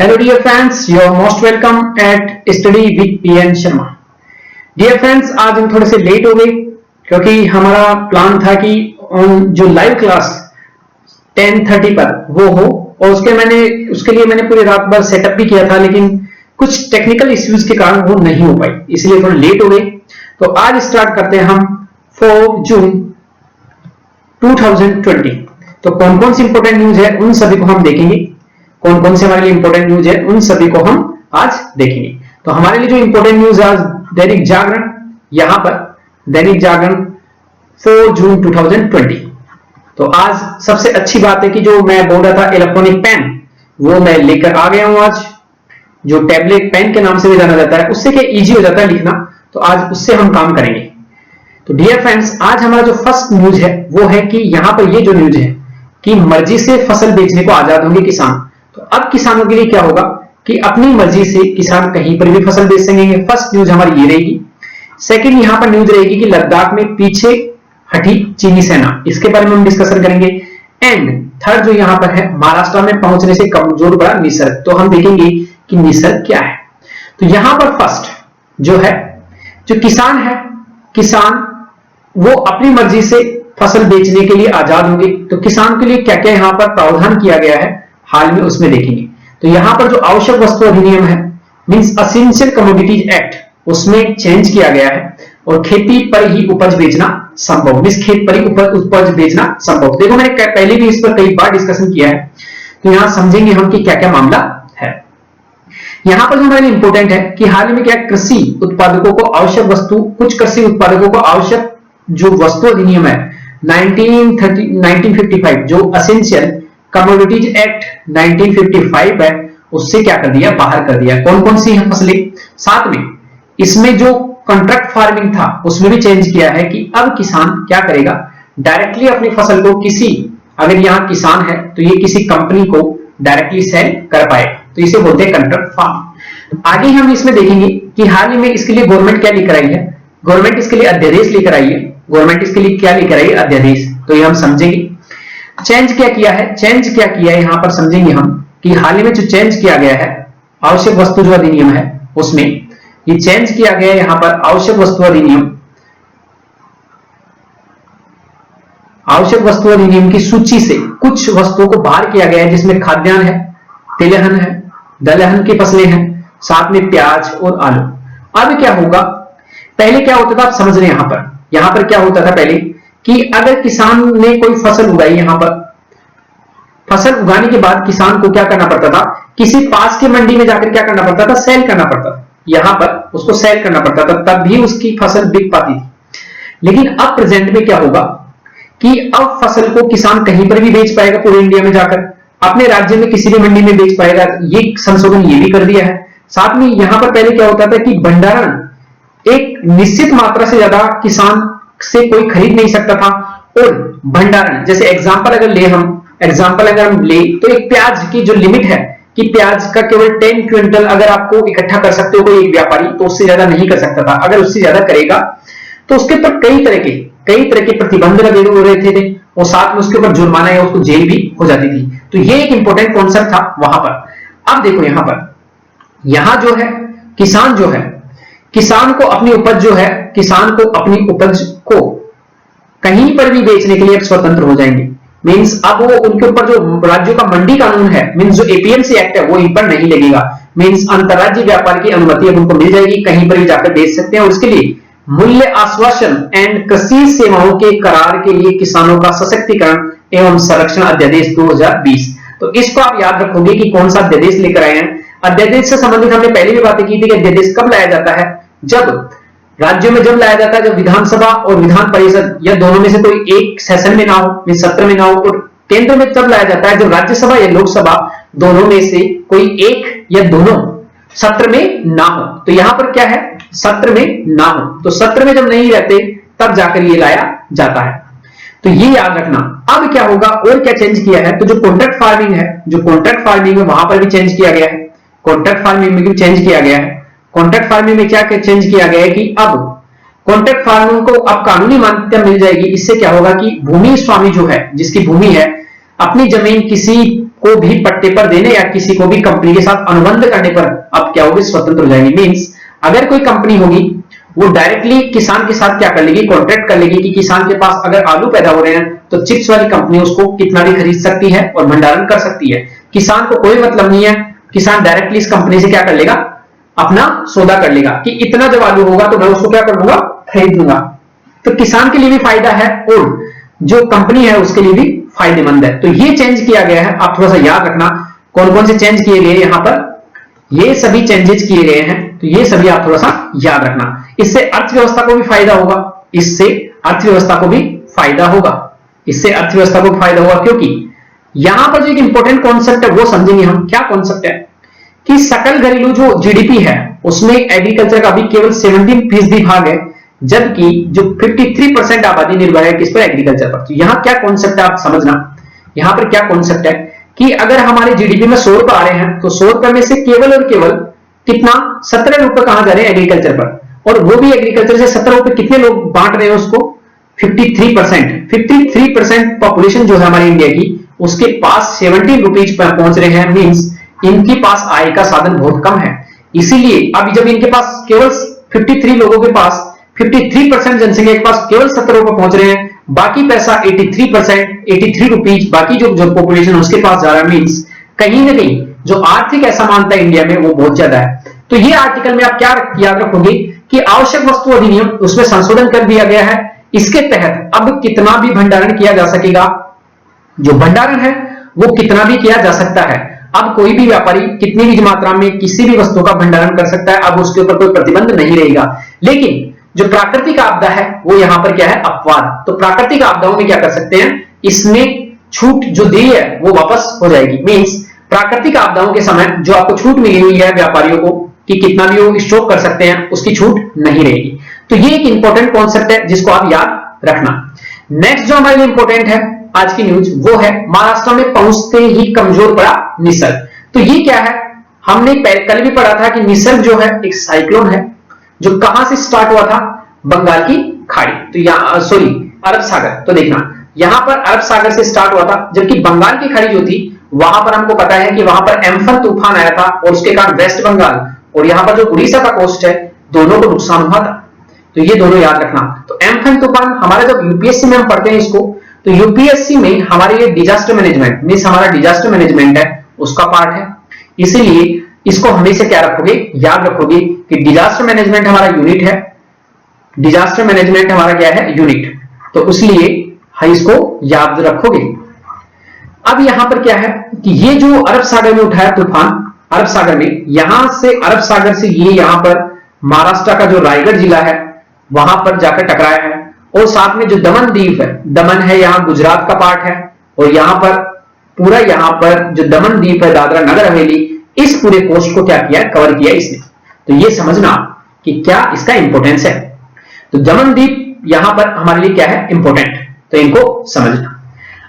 Hello dear friends, you are most welcome at Study with PN Sharma. Dear friends, आज हम थोड़े से late हो गए क्योंकि हमारा प्लान था कि जो लाइव क्लास 10:30 पर वो हो और उसके लिए मैंने पूरी रात भर सेटअप भी किया था, लेकिन कुछ टेक्निकल इश्यूज के कारण वो नहीं हो पाई, इसलिए थोड़ा लेट हो गए। तो आज स्टार्ट करते हैं हम 4 जून 2020। तो कौन कौन सी इंपॉर्टेंट न्यूज है उन सभी को हम देखेंगे, कौन कौन से हमारे लिए इंपॉर्टेंट न्यूज है उन सभी को हम आज देखेंगे। तो हमारे लिए जो इंपॉर्टेंट न्यूज है आज दैनिक जागरण, यहां पर दैनिक जागरण 4 जून 2020। तो आज सबसे अच्छी बात है कि जो मैं बोल रहा था इलेक्ट्रॉनिक पेन वो मैं लेकर आ गया हूं। आज जो टैबलेट पेन के नाम से भी जाना जाता है, उससे क्या इजी हो जाता है लिखना, तो आज उससे हम काम करेंगे। तो डियर फ्रेंड्स, आज हमारा जो फर्स्ट न्यूज है वो है कि यहां पर ये जो न्यूज है कि मर्जी से फसल बेचने को आजाद होंगे किसान। तो अब किसानों के लिए क्या होगा कि अपनी मर्जी से किसान कहीं पर भी फसल बेच सकेंगे। फर्स्ट न्यूज हमारी ये रहेगी। सेकंड यहां पर न्यूज रहेगी कि लद्दाख में पीछे हटी चीनी सेना, इसके बारे में हम डिस्कशन करेंगे। एंड थर्ड जो यहां पर है, महाराष्ट्र में पहुंचने से कमजोर पड़ा निसर्ग, तो हम देखेंगे कि निसर्ग क्या है। तो यहां पर फर्स्ट जो है, जो किसान है, किसान वो अपनी मर्जी से फसल बेचने के लिए आजाद होंगे। तो किसान के लिए क्या क्या यहां पर प्रावधान किया गया है हाल में, उसमें देखेंगे। तो यहां पर जो आवश्यक वस्तु अधिनियम है, मींस एसेंशियल कमोडिटीज एक्ट, उसमें चेंज किया गया है और खेती पर ही उपज बेचना संभव, मींस खेत पर ही उपज बेचना संभव। देखो मैंने पहले भी इस पर कई बार डिस्कशन किया है, तो यहां समझेंगे हम कि क्या क्या मामला है। यहां पर जो हमारे लिए इंपॉर्टेंट है कि हाल में क्या कृषि उत्पादकों को आवश्यक वस्तु, कुछ कृषि उत्पादकों को आवश्यक जो वस्तु अधिनियम है 1955, जो एसेंशियल कमोडिटीज एक्ट 1955 है, उससे क्या कर दिया, बाहर कर दिया। कौन कौन सी है फसलें, साथ में इसमें जो कॉन्ट्रैक्ट फार्मिंग था उसमें भी चेंज किया है कि अब किसान क्या करेगा, डायरेक्टली अपनी फसल को किसी, अगर यहां किसान है तो ये किसी कंपनी को डायरेक्टली सेल कर पाए, तो इसे बोलते हैं कॉन्ट्रैक्ट फार्म। आगे हम इसमें देखेंगे कि हाल ही में इसके लिए गवर्नमेंट क्या लेकर आई है। गवर्नमेंट इसके लिए अध्यादेश लेकर आई है। गवर्नमेंट इसके लिए क्या लेकर आई है, अध्यादेश। तो ये हम समझेंगे। चेंज क्या किया है, चेंज क्या किया है यहां पर समझेंगे हम कि हाल ही में जो चेंज किया गया है आवश्यक वस्तु जो अधिनियम है उसमें ये चेंज किया गया है। यहां पर आवश्यक वस्तु अधिनियम, आवश्यक वस्तु अधिनियम की सूची से कुछ वस्तुओं को बाहर किया गया है, जिसमें खाद्यान्न है, तिलहन है, दलहन की फसलें हैं, साथ में प्याज और आलू। अब क्या होगा, पहले क्या होता था आप समझ रहे हैं। यहां पर क्या होता था पहले कि अगर किसान ने कोई फसल उगाई, यहां पर फसल उगाने के बाद किसान को क्या करना पड़ता था, किसी पास के मंडी में जाकर क्या करना पड़ता था, सेल करना पड़ता था। यहां पर उसको सेल करना पड़ता था, तब भी उसकी फसल बिक पाती थी। लेकिन अब प्रेजेंट में क्या होगा कि अब फसल को किसान कहीं पर भी बेच पाएगा, पूरे इंडिया में जाकर अपने राज्य में किसी भी मंडी में बेच पाएगा। ये संशोधन ये भी कर दिया है। साथ में यहां पर पहले क्या होता था कि भंडारण एक निश्चित मात्रा से ज्यादा किसान से कोई खरीद नहीं सकता था, और भंडारण जैसे एग्जांपल अगर हम ले तो एक प्याज की जो लिमिट है कि प्याज का केवल 10 क्विंटल अगर आपको इकट्ठा कर सकते हो कोई एक व्यापारी, तो उससे ज्यादा नहीं कर सकता था। अगर उससे ज्यादा करेगा तो उसके ऊपर कई तरह के प्रतिबंध लगे हुए रहते थे, और साथ में उसके ऊपर जुर्माना या उसको जेल भी हो जाती थी। तो ये एक इंपॉर्टेंट कॉन्सेप्ट था वहां पर। अब देखो यहां जो है किसान को अपनी उपज को कहीं पर भी बेचने के लिए अब स्वतंत्र हो जाएंगे। मींस अब वो उनके ऊपर जो राज्यों का मंडी कानून है, मींस जो एपीएमसी एक्ट है, वो इन पर नहीं लगेगा। मींस अंतरराज्यीय व्यापार की अनुमति अब उनको मिल जाएगी, कहीं पर भी जाकर बेच सकते हैं। और उसके लिए मूल्य आश्वासन एंड कृषि सेवाओं के करार के लिए किसानों का सशक्तिकरण एवं संरक्षण अध्यादेश 2020। तो इसको आप याद रखोगे कि कौन सा अध्यादेश लेकर आए हैं। अध्यादेश से संबंधित हमने पहले भी बातें की थी कि अध्यादेश कब लाया जाता है, जब राज्यों में लाया जाता है, जब विधानसभा और विधान परिषद या दोनों में से कोई एक सेशन में ना हो, सत्र में ना हो। और केंद्र में तब लाया जाता है जब राज्यसभा या लोकसभा दोनों में से कोई एक या दोनों सत्र में ना हो। तो यहां पर क्या है, सत्र में ना हो। तो सत्र में जब नहीं रहते तब जाकर ये लाया जाता है, तो ये याद रखना। अब क्या होगा और क्या चेंज किया है, तो जो कॉन्ट्रैक्ट फार्मिंग है वहां पर भी चेंज किया गया है। कॉन्ट्रैक्ट फार्मिंग में भी चेंज किया गया है। कॉन्ट्रैक्ट फार्मिंग में क्या चेंज किया गया है कि अब कॉन्ट्रैक्ट फार्मिंग को अब कानूनी मान्यता मिल जाएगी। इससे क्या होगा कि भूमि स्वामी जो है, जिसकी भूमि है, अपनी जमीन किसी को भी पट्टे पर देने या किसी को भी कंपनी के साथ अनुबंध करने पर अब क्या होगी, स्वतंत्र हो जाएगी। मींस अगर कोई कंपनी होगी वो डायरेक्टली किसान के साथ क्या कर लेगी, कॉन्ट्रैक्ट कर लेगी कि किसान के पास अगर आलू पैदा हो रहे हैं तो चिप्स वाली कंपनी उसको कितना भी खरीद सकती है और भंडारण कर सकती है। किसान को कोई मतलब नहीं है, किसान डायरेक्टली इस कंपनी से क्या कर लेगा, अपना सौदा कर लेगा कि इतना जब आलू होगा तो मैं उसको क्या कर लूंगा, खरीद लूंगा। तो किसान के लिए भी फायदा है और जो कंपनी है उसके लिए भी फायदेमंद है। तो ये चेंज किया गया है, आप थोड़ा सा याद रखना कौन कौन से चेंज किए गए यहां पर, ये सभी चेंजेस किए गए हैं, तो ये सभी आप थोड़ा सा याद रखना। इससे अर्थव्यवस्था को भी फायदा होगा, इससे अर्थव्यवस्था को भी फायदा होगा, इससे अर्थव्यवस्था को फायदा होगा, क्योंकि यहां पर जो एक इंपॉर्टेंट कॉन्सेप्ट है वो समझेंगे हम। क्या कॉन्सेप्ट है कि सकल घरेलू जो जीडीपी है उसमें एग्रीकल्चर का भी केवल 17% भाग है, जबकि जो 53% आबादी निर्भर है किस पर, एग्रीकल्चर पर। तो यहां क्या कॉन्सेप्ट है आप समझना, यहां पर क्या कॉन्सेप्ट है कि अगर हमारे जीडीपी में 100 रुपए आ रहे हैं तो 100 रुपए में से केवल और केवल कितना, 17 रुपए कहां जा रहे हैं, एग्रीकल्चर पर। और वो भी एग्रीकल्चर से 17 रुपए कितने लोग बांट रहे हैं उसको, 53% पॉपुलेशन जो है हमारी इंडिया की, उसके पास 17 रुपीज पर पहुंच रहे हैं। मींस इनके पास आय का साधन बहुत कम है। इसीलिए अभी जब इनके पास केवल 53 लोगों के पास 53% जनसंख्या के पास केवल 17 रुपए पहुंच रहे हैं, बाकी पैसा 83 रुपीज बाकी जो पॉपुलेशन है उसके पास जा रहा है। मींस कहीं ना कहीं जो आर्थिक असमानता इंडिया में वो बहुत ज्यादा है। तो ये आर्टिकल में आप क्या याद रखोगे कि आवश्यक वस्तु अधिनियम उसमें संशोधन कर दिया गया है। इसके तहत अब कितना भी भंडारण किया जा सकेगा, जो भंडारण है वो कितना भी किया जा सकता है। अब कोई भी व्यापारी कितनी भी मात्रा में किसी भी वस्तु का भंडारण कर सकता है, अब उसके ऊपर कोई प्रतिबंध नहीं रहेगा। लेकिन जो प्राकृतिक आपदा है वो यहां पर क्या है, अपवाद। तो प्राकृतिक आपदाओं में क्या कर सकते हैं, इसमें छूट जो दी है वो वापस हो जाएगी। मींस प्राकृतिक आपदाओं के समय जो आपको छूट मिली हुई है व्यापारियों को कि कितना भी वो स्टॉक कर सकते हैं, उसकी छूट नहीं रहेगी। तो ये एक इंपॉर्टेंट कॉन्सेप्ट है जिसको आप याद रखना। नेक्स्ट जो हमारे लिए इंपॉर्टेंट है आज की न्यूज वो है, महाराष्ट्र में पहुंचते ही कमजोर पड़ा निसर्ग। तो ये क्या है, हमने कल भी पढ़ा था कि निसर्ग जो है एक साइक्लोन है जो कहां से स्टार्ट हुआ था, बंगाल की खाड़ी, तो यहां सॉरी अरब सागर। तो देखना यहां पर अरब सागर से स्टार्ट हुआ था, जबकि बंगाल की खाड़ी जो थी वहां पर हमको पता है कि वहां पर एम्फन तूफान आया था और उसके कारण वेस्ट बंगाल और यहां पर जो उड़ीसा का कोस्ट है दोनों को नुकसान हुआ था। तो ये दोनों याद रखना। तो एम्फन तूफान हमारा जब यूपीएससी में हम पढ़ते हैं इसको, तो यूपीएससी में हमारे लिए डिजास्टर मैनेजमेंट मींस हमारा डिजास्टर मैनेजमेंट है उसका पार्ट है। इसीलिए इसको हमेशा क्या रखोगे, याद रखोगे कि डिजास्टर मैनेजमेंट हमारा यूनिट है, डिजास्टर मैनेजमेंट हमारा क्या है, यूनिट। तो इसलिए इसको याद रखोगे। अब यहां पर क्या है कि ये जो अरब सागर में उठाया तूफान, अरब सागर में, यहां से अरब सागर से ये यहां पर महाराष्ट्र का जो रायगढ़ जिला है वहां पर जाकर टकराया है। और साथ में जो दमन द्वीप है, दमन है यहाँ गुजरात का पार्ट है, और यहां पर पूरा यहां पर जो दमन द्वीप है दादरा नगर हवेली, इस पूरे कोस्ट को क्या किया, कवर किया इसने। तो ये समझना कि क्या इसका इंपोर्टेंस है। तो दमन द्वीप यहां पर हमारे लिए क्या है, इंपोर्टेंट, तो इनको समझना।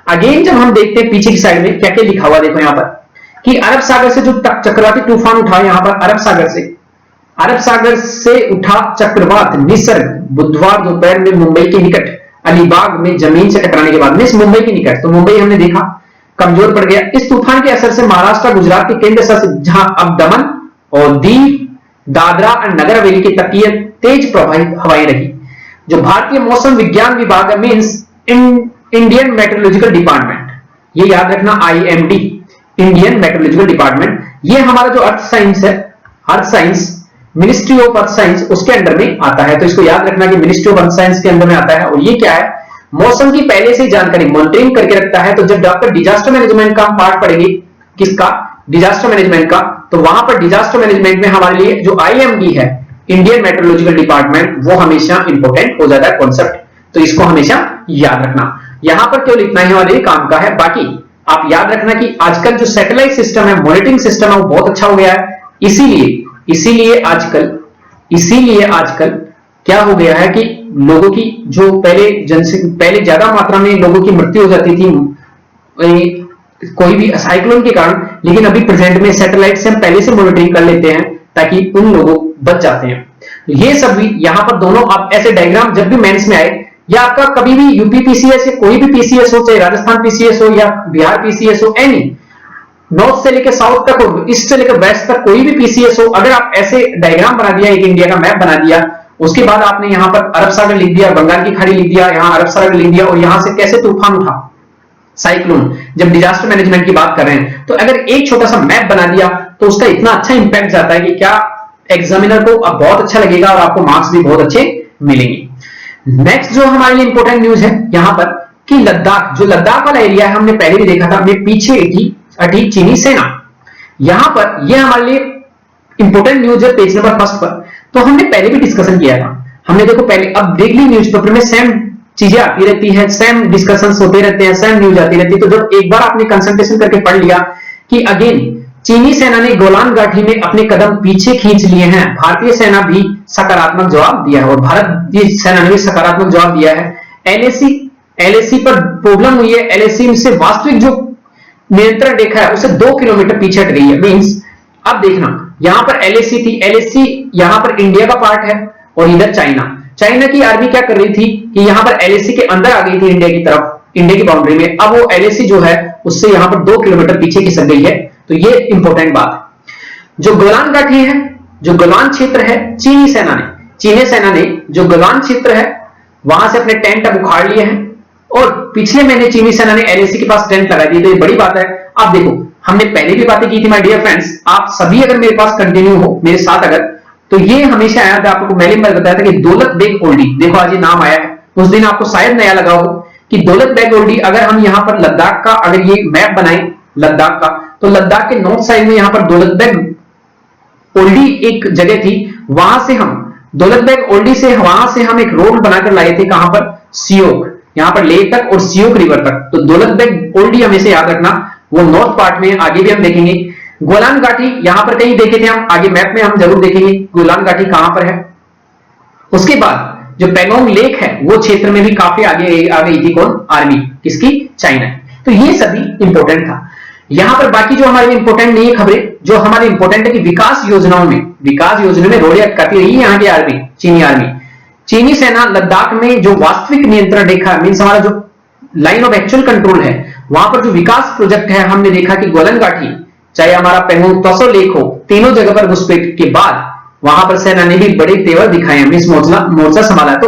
अगेन जब हम देखते हैं पीछे की साइड में क्या क्या लिखा हुआ, देखो यहां पर कि अरब सागर से जो चक्रवाती तूफान उठा, यहां पर अरब सागर से उठा चक्रवात निसर्ग बुधवार दोपहर में मुंबई के निकट अलीबाग में जमीन से टकराने के बाद, मिस मुंबई के निकट, तो मुंबई हमने देखा कमजोर पड़ गया। इस तूफान के असर से महाराष्ट्र गुजरात के केंद्र शासित जहां अब दमन और दीव दादरा और नगर हवेली की तटीय तेज प्रवाहित हवाएं रही। जो भारतीय मौसम विज्ञान विभाग मींस इंडियन मेट्रोलॉजिकल डिपार्टमेंट, ये याद रखना, IMD इंडियन मेट्रोलॉजिकल डिपार्टमेंट, ये हमारा जो अर्थ साइंस है, earth science ministry of earth science उसके अंडर में आता है। तो इसको याद रखना कि मिनिस्ट्री ऑफ अर्थ साइंस के अंदर में आता है। और ये क्या है, मौसम की पहले से जानकारी मॉनिटरिंग करके रखता है। तो जब डॉक्टर डिजास्टर मैनेजमेंट का पार्ट पढ़ेगी, किसका, डिजास्टर मैनेजमेंट का, तो वहां पर डिजास्टर मैनेजमेंट में हमारे लिए जो IMD है इंडियन मेट्रोलॉजिकल डिपार्टमेंट, वो हमेशा इंपॉर्टेंट हो जाता है कॉन्सेप्ट। तो इसको हमेशा याद रखना। यहां पर क्यों लिखना है हमारे काम का है, बाकी आप याद रखना कि आजकल जो सैटेलाइट सिस्टम है, मॉनिटरिंग सिस्टम है, वो बहुत अच्छा हो गया है। इसीलिए आजकल क्या हो गया है कि लोगों की जो पहले ज्यादा मात्रा में लोगों की मृत्यु हो जाती थी कोई भी साइक्लोन के कारण, लेकिन अभी प्रेजेंट में सैटेलाइट से हम पहले से मॉनिटरिंग कर लेते हैं ताकि उन लोगों बच जाते हैं। ये सब भी यहां पर दोनों आप ऐसे डायग्राम जब भी मेंस में आए, या आपका कभी भी यूपी पीसीएस या कोई भी पीसीएस हो, चाहे राजस्थान पीसीएस हो या बिहार पीसीएस हो, एनी नॉर्थ से लेकर साउथ तक और ईस्ट से लेकर वेस्ट तक कोई भी पीसीएस हो, अगर आप ऐसे डायग्राम बना दिया, एक इंडिया का मैप बना दिया, उसके बाद आपने यहां पर अरब सागर लिख दिया, बंगाल की खाड़ी लिख दिया, यहां अरब सागर लिख दिया, और यहां से कैसे तूफान उठा, साइक्लोन, जब डिजास्टर मैनेजमेंट की बात कर रहे हैं, तो अगर एक छोटा सा मैप बना दिया तो उसका इतना अच्छा इंपैक्ट जाता है कि क्या एग्जामिनर को अब बहुत अच्छा लगेगा और आपको मार्क्स भी बहुत अच्छे मिलेंगे। नेक्स्ट जो हमारे लिए इंपॉर्टेंट न्यूज है यहां पर कि लद्दाख, जो लद्दाख वाला एरिया है, हमने पहले भी देखा था, हमने पीछे अटी चीनी सेना, यहां पर यह हमारे लिए इंपॉर्टेंट न्यूज है पेज नंबर फर्स्ट पर। तो हमने पहले भी डिस्कशन किया था, हमने देखो पहले, अब डेली न्यूज़पेपर में सेम चीजें आती रहती है, सेम डिस्कशंस होते रहते हैं, सेम न्यूज आती रहती है। तो जब एक बार आपने कंसंट्रेशन करके पढ़ लिया कि अगेन चीनी सेना ने गोलान घाटी में अपने कदम पीछे खींच लिए हैं, भारतीय सेना भी सकारात्मक जवाब दिया है, और भारतीय सेना ने भी सकारात्मक जवाब दिया है। एलएसी पर प्रॉब्लम हुई है, एलएसी से वास्तविक जो नियंत्रण रेखा है उसे 2 किलोमीटर पीछे हट गई है। मींस अब देखना, यहां पर एलएसी थी, एलएसी यहां पर इंडिया का पार्ट है और इधर चाइना की आर्मी क्या कर रही थी कि यहां पर एलएसी के अंदर आ गई थी इंडिया की तरफ, इंडिया की बाउंड्री में। अब वो एलएसी जो है उससे यहां पर 2 किलोमीटर पीछे खिसक गई है। तो ये इंपॉर्टेंट बात है। जो गोलान घाटी है, जो गोलान क्षेत्र है, चीनी सेना ने जो गोलान क्षेत्र है वहां से अपने टेंट अब उखाड़ लिए हैं, और पिछले महीने चीनी सेना ने एलएसी के पास टेंट लगा दिए। तो ये बड़ी बात है। आप देखो, हमने पहले भी बातें की थी माय डियर फ्रेंड्स, आप सभी अगर मेरे पास कंटिन्यू हो मेरे साथ अगर, तो ये हमेशा आया था, आपको मैंने बताया था कि दौलत बेग ओल्डी, देखो आज ये नाम आया है, उस दिन आपको शायद नया लगा हो कि दौलत बेग ओल्डी। अगर हम यहां पर लद्दाख का अगर ये मैप बनाएं लद्दाख का, तो लद्दाख के नॉर्थ साइड में यहां पर दौलत बेग ओल्डी एक जगह थी, वहां से हम दौलत बेग ओल्डी से वहां से हम एक रोड बनाकर लाए थे, कहां पर, सियोक, यहां पर लेह तक और सियोक रिवर तक। तो दौलत बेग ओल्डी हमेशा याद रखना, वो नॉर्थ पार्ट में, आगे भी हम देखेंगे। गोलान घाटी यहां पर कहीं देखे थे हम, आगे मैप में हम जरूर देखेंगे गोलान घाटी कहां पर है। उसके बाद जो पेंगोंग लेक है वो क्षेत्र में भी काफी आगे आ गई थी, कौन, आर्मी, किसकी, चाइना। तो ये सभी इंपॉर्टेंट था। यहां पर बाकी जो हमारे इंपॉर्टेंट नहीं है खबरें, जो हमारे इंपॉर्टेंट है कि विकास योजनाओं में रोड़े अटकाती रही है यहाँ की आर्मी, चीनी आर्मी। चीनी सेना लद्दाख में जो वास्तविक नियंत्रण रेखा, मींस हमारा जो लाइन ऑफ एक्चुअल कंट्रोल है, वहां पर जो विकास प्रोजेक्ट है, हमने देखा कि गोलन घाटी, चाहे हमारा पेंगोंग तसो लेक हो, तीनों जगह पर घुसपैठ के बाद वहां पर सेना ने भी बड़े तेवर दिखाए हैं, मींस मोर्चा संभाला। तो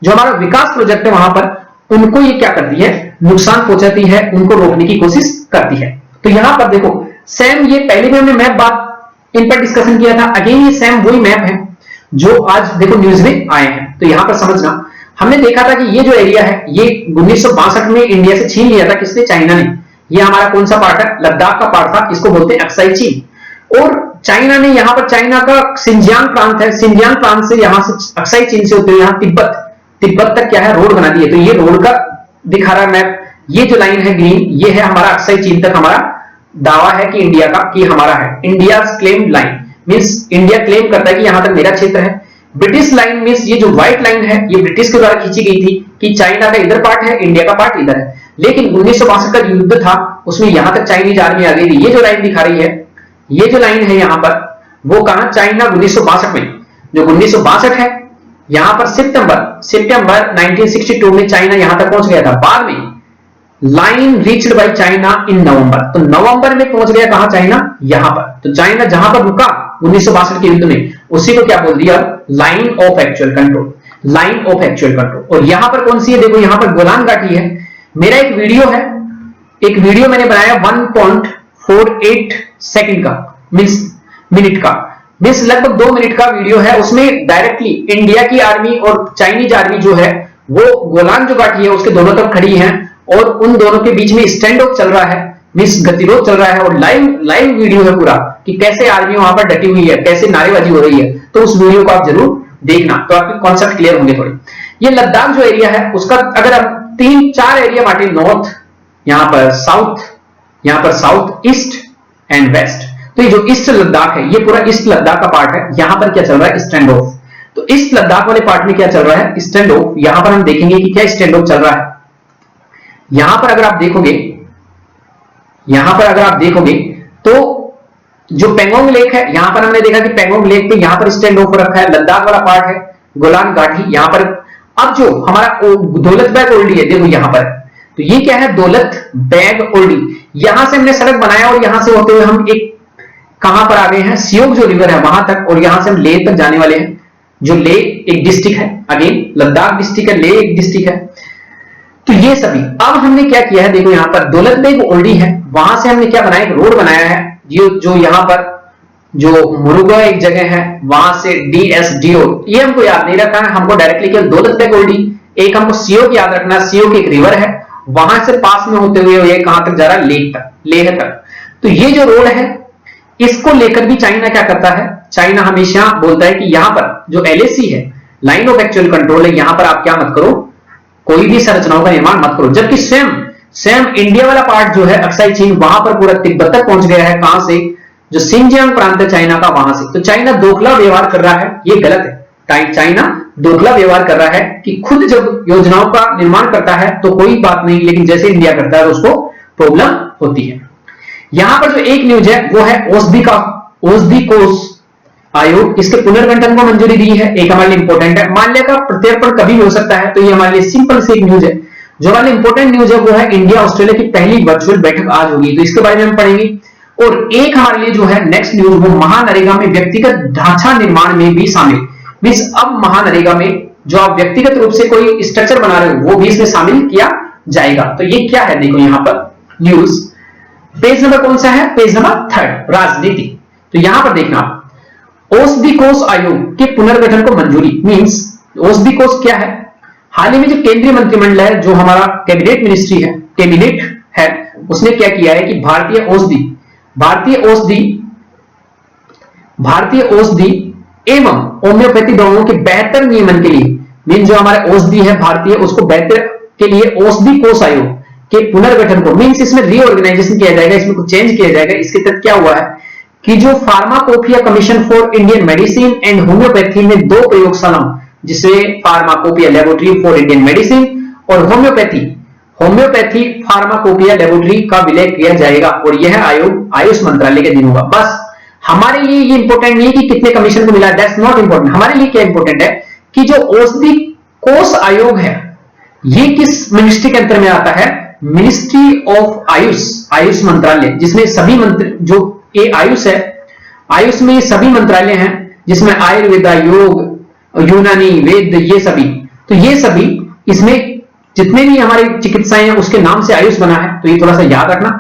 जो हमारा विकास प्रोजेक्ट है वहां पर उनको ये क्या करती है, नुकसान पहुंचाती है, उनको रोकने की कोशिश करती है। तो यहां पर देखो सेम, ये पहले भी हमने मैप बात इन पर डिस्कशन किया था, अगेन ये सेम वही मैप है जो आज देखो न्यूज में आए हैं। तो यहां पर समझना, हमने देखा था कि ये जो एरिया है ये 1962 में इंडिया से छीन लिया था, किसने, चाइना ने। ये हमारा कौन सा पार्ट है, लद्दाख का पार्ट था, इसको बोलते हैं अक्साई चीन। और चाइना ने यहां पर, चाइना का सिंजियांग प्रांत है, सिंजियांग प्रांत से यहां से अक्साई चीन से होते हुए यहां तिब्बत तक क्या है, रोड बना दी है। तो ये रोड का दिखा रहा है मैप, ये जो लाइन है ग्रीन, ये है हमारा अक्साई चीन तक हमारा दावा है कि इंडिया का, कि हमारा है, India claim line, means India claim करता है कि यहां तक मेरा क्षेत्र है। ब्रिटिश लाइन मींस ये जो व्हाइट लाइन है ये ब्रिटिश के द्वारा खींची गई थी कि चाइना का इधर पार्ट है, इंडिया का पार्ट इधर है। लेकिन 1962 का युद्ध था, उसमें यहां तक चाइनीज आर्मी आ गई थी। ये जो लाइन दिखा रही है, ये जो लाइन है यहां पर, वो कहां, चाइना 1962 में, जो 1962 है यहां पर सितंबर 1962 में चाइना यहां तक पहुंच गया था। बाद में line reached by China in November, तो नवंबर में पहुंच गया कहां, चाइना, यहां पर। तो चाइना जहां पर रुका 1962 के युद्ध में, उसी को क्या बोल दिया, line of actual control, line of actual control. और यहां पर कौन सी है, देखो यहां पर गोलान घाटी है। मेरा एक वीडियो है, एक वीडियो मैंने बनाया 1.48 सेकंड का, मिनट का, मींस लगभग 2 मिनट का वीडियो है। उसमें डायरेक्टली इंडिया की आर्मी और चाइनीज आर्मी जो है वो गोलान जो घाटी है उसके दोनों तरफ खड़ी है, और उन दोनों के बीच में स्टैंड ऑफ चल रहा है, मींस गतिरोध चल रहा है, और लाइव वीडियो है पूरा कि कैसे आर्मी वहां पर डटी हुई है, कैसे नारेबाजी हो रही है। तो उस वीडियो को आप जरूर देखना, तो आपके कॉन्सेप्ट क्लियर होंगे थोड़े। ये लद्दाख जो एरिया है उसका अगर हम 3-4 एरिया बांटे, नॉर्थ, यहां पर साउथ, ईस्ट एंड वेस्ट। तो ये जो ईस्ट लद्दाख है, ये पूरा ईस्ट लद्दाख का पार्ट है। यहां पर क्या चल रहा है, स्टैंड ऑफ। तो ईस्ट लद्दाख वाले पार्ट में क्या चल रहा है, स्टैंड ऑफ। यहां पर हम देखेंगे कि क्या स्टैंड ऑफ चल रहा है। यहां पर अगर आप देखोगे तो जो पेंगोंग लेक है, यहां पर हमने देखा कि पेंगोंग लेक पे यहां पर स्टैंड ऑफ रखा है, लद्दाख वाला पार्ट है, गोलान घाटी यहां पर। अब जो हमारा दौलत बेग ओल्डी है, देखो यहां पर, तो ये क्या है, दौलत बेग ओल्डी। यहां से हमने सड़क बनाया और यहां से होते हुए हम एक कहां पर आ गए हैं, सियोग जो रिवर है वहां तक, और यहां से हम लेह तक जाने वाले हैं। जो लेह एक डिस्ट्रिक्ट है, अगेन लद्दाख डिस्ट्रिक्ट है, लेह एक डिस्ट्रिक्ट है। तो ये सभी अब हमने क्या किया है, देखो यहां पर दौलत बेग ओल्डी है, वहां से हमने क्या बनाया, एक रोड बनाया है। जो यहां पर जो मुरुगा एक जगह है, वहां से DSDO, ये हमको याद नहीं रखना है, हमको डायरेक्टली केवल दौलत बेग ओल्डी, एक हमको सियोग याद रखना है, सियोग एक रिवर है, वहां से पास में होते हुए ये कहां तक जा रहा है, लेह तक। तो ये जो रोड है इसको लेकर भी चाइना क्या करता है, चाइना हमेशा बोलता है कि यहां पर जो LAC है, लाइन ऑफ एक्चुअल कंट्रोल है, यहां पर आप क्या मत करो, कोई भी संरचनाओं का निर्माण मत करो। जबकि सेम इंडिया वाला पार्ट जो है अक्साई चीन, वहां पर पूरा तिब्बत तक पहुंच गया है, कहां से, जो सिंजियांग प्रांत है चाइना का, वहां से। तो चाइना दोखला व्यवहार कर रहा है, ये गलत है। चाइना दोखला व्यवहार कर रहा है कि खुद जब योजनाओं का निर्माण करता है तो कोई बात नहीं, लेकिन जैसे इंडिया करता है तो उसको प्रॉब्लम होती है। यहां पर जो एक न्यूज है वो है ओसबी कोष आयोग, इसके पुनर्गठन को मंजूरी दी है। एक हमारे लिए इंपॉर्टेंट है, माल्य का प्रत्यर्पण कभी भी हो सकता है, तो ये हमारे लिए सिंपल सी एक न्यूज है। जो हमारे लिए इंपॉर्टेंट न्यूज है वो है इंडिया ऑस्ट्रेलिया की पहली वर्चुअल बैठक आज होगी, तो इसके बारे में हम पढ़ेंगे। और एक हमारे लिए जो है नेक्स्ट न्यूज वो महानरेगा में व्यक्तिगत ढांचा निर्माण में भी शामिल, मींस अब महानरेगा में जो आप व्यक्तिगत रूप से कोई स्ट्रक्चर बना रहे हो वो भी इसमें शामिल किया जाएगा। तो ये क्या है, देखो यहां पर न्यूज पेज नंबर कौन सा है, पेज नंबर 3, राजनीति। तो यहां पर देखना, ओसबी कोष आयोग के पुनर्गठन को मंजूरी, मींस ओसबी कोष क्या है, हाल ही में जो केंद्रीय मंत्रिमंडल है, जो हमारा कैबिनेट मिनिस्ट्री है, कैबिनेट है, उसने क्या किया है कि भारतीय औषधि एवं होम्योपैथी दवाओं के बेहतर नियमन के लिए, मीन जो हमारे औषधि है भारतीय, उसको बेहतर के लिए औषधि कोष आयोग के पुनर्गठन को, मींस इसमें रीऑर्गेनाइजेशन किया जाएगा, इसमें कुछ चेंज किया जाएगा। इसके तहत क्या हुआ है कि जो pharmacopoeia commission for Indian medicine and homeopathy में 2 प्रयोगशालाओं, जिसमें pharmacopoeia laboratory for Indian medicine और होम्योपैथी फार्माकोपिया लेबोरेटरी का विलय किया जाएगा, और यह आयोग आयुष मंत्रालय के अधीन होगा। बस हमारे लिए ये इंपॉर्टेंट नहीं है कि कितने कमीशन को मिला, दैट्स नॉट इंपॉर्टेंट। हमारे लिए क्या इंपॉर्टेंट है कि जो औषधि कोष आयोग है ये किस मिनिस्ट्री के अंतर में आता है, मिनिस्ट्री ऑफ आयुष मंत्रालय, जिसमें सभी मंत्री, जो ये आयुष है, आयुष में सभी मंत्रालय हैं, जिसमें आयुर्वेदा, योग, यूनानी, वेद, ये सभी। तो ये सभी इसमें जितने भी हमारी चिकित्साएं हैं उसके नाम से आयुष बना है, तो ये थोड़ा सा याद रखना।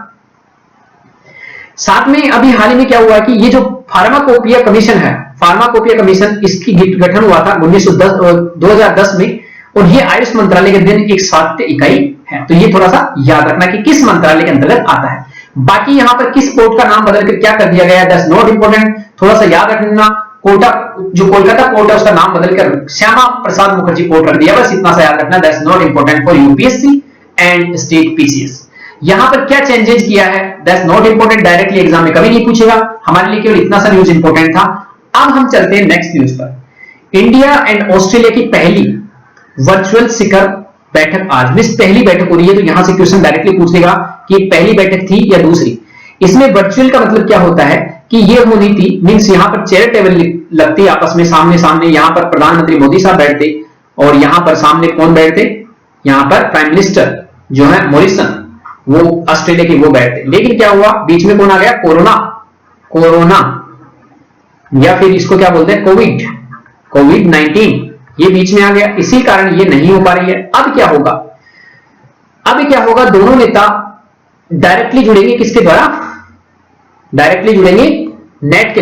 साथ में अभी हाल ही में क्या हुआ कि ये जो फार्माकोपिया कमीशन है, फार्माकोपिया कमीशन, इसकी गठन हुआ था 2010 में, और ये आयुष मंत्रालय के दिन एक स्वास्थ्य इकाई है। तो ये थोड़ा सा याद रखना कि किस मंत्रालय के अंतर्गत आता है। बाकी यहां पर किस पोर्ट का नाम बदलकर क्या कर दिया गया, दैट्स नॉट इंपॉर्टेंट, थोड़ा सा याद रखना। जो कोलकाता पोर्ट है उसका नाम बदलकर श्यामा प्रसाद मुखर्जी पोर्ट रख दिया, बस इतना सा याद रखना, that's not important for UPSC and state PCS. यहां पर क्या चेंजेस किया है, that's not important, directly exam में कभी नहीं पूछेगा, हमारे लिए केवल इतना सा न्यूज इंपॉर्टेंट था। अब हम चलते हैं नेक्स्ट न्यूज पर। इंडिया एंड ऑस्ट्रेलिया की पहली वर्चुअल शिखर बैठक आज, मिस पहली बैठक हो रही है, तो यहां से क्वेश्चन डायरेक्टली पूछ लेगा कि पहली बैठक थी या दूसरी। इसमें वर्चुअल का मतलब क्या होता है कि ये होनी थी, मींस यहां पर चेयर टेबल लगती आपस में सामने सामने, यहां पर प्रधानमंत्री मोदी साहब बैठते और यहां पर सामने कौन बैठते, यहां पर प्राइम मिनिस्टर जो है मॉरिसन, वो ऑस्ट्रेलिया की, वो बैठते। लेकिन क्या हुआ, बीच में कौन आ गया, कोरोना या फिर इसको क्या बोलते हैं, कोविड-19, ये बीच में आ गया, इसी कारण ये नहीं हो पा रही है। अब क्या होगा, दोनों नेता डायरेक्टली जुड़ेंगे, किसके द्वारा, डायरेक्टली जुड़ेंगे नेट के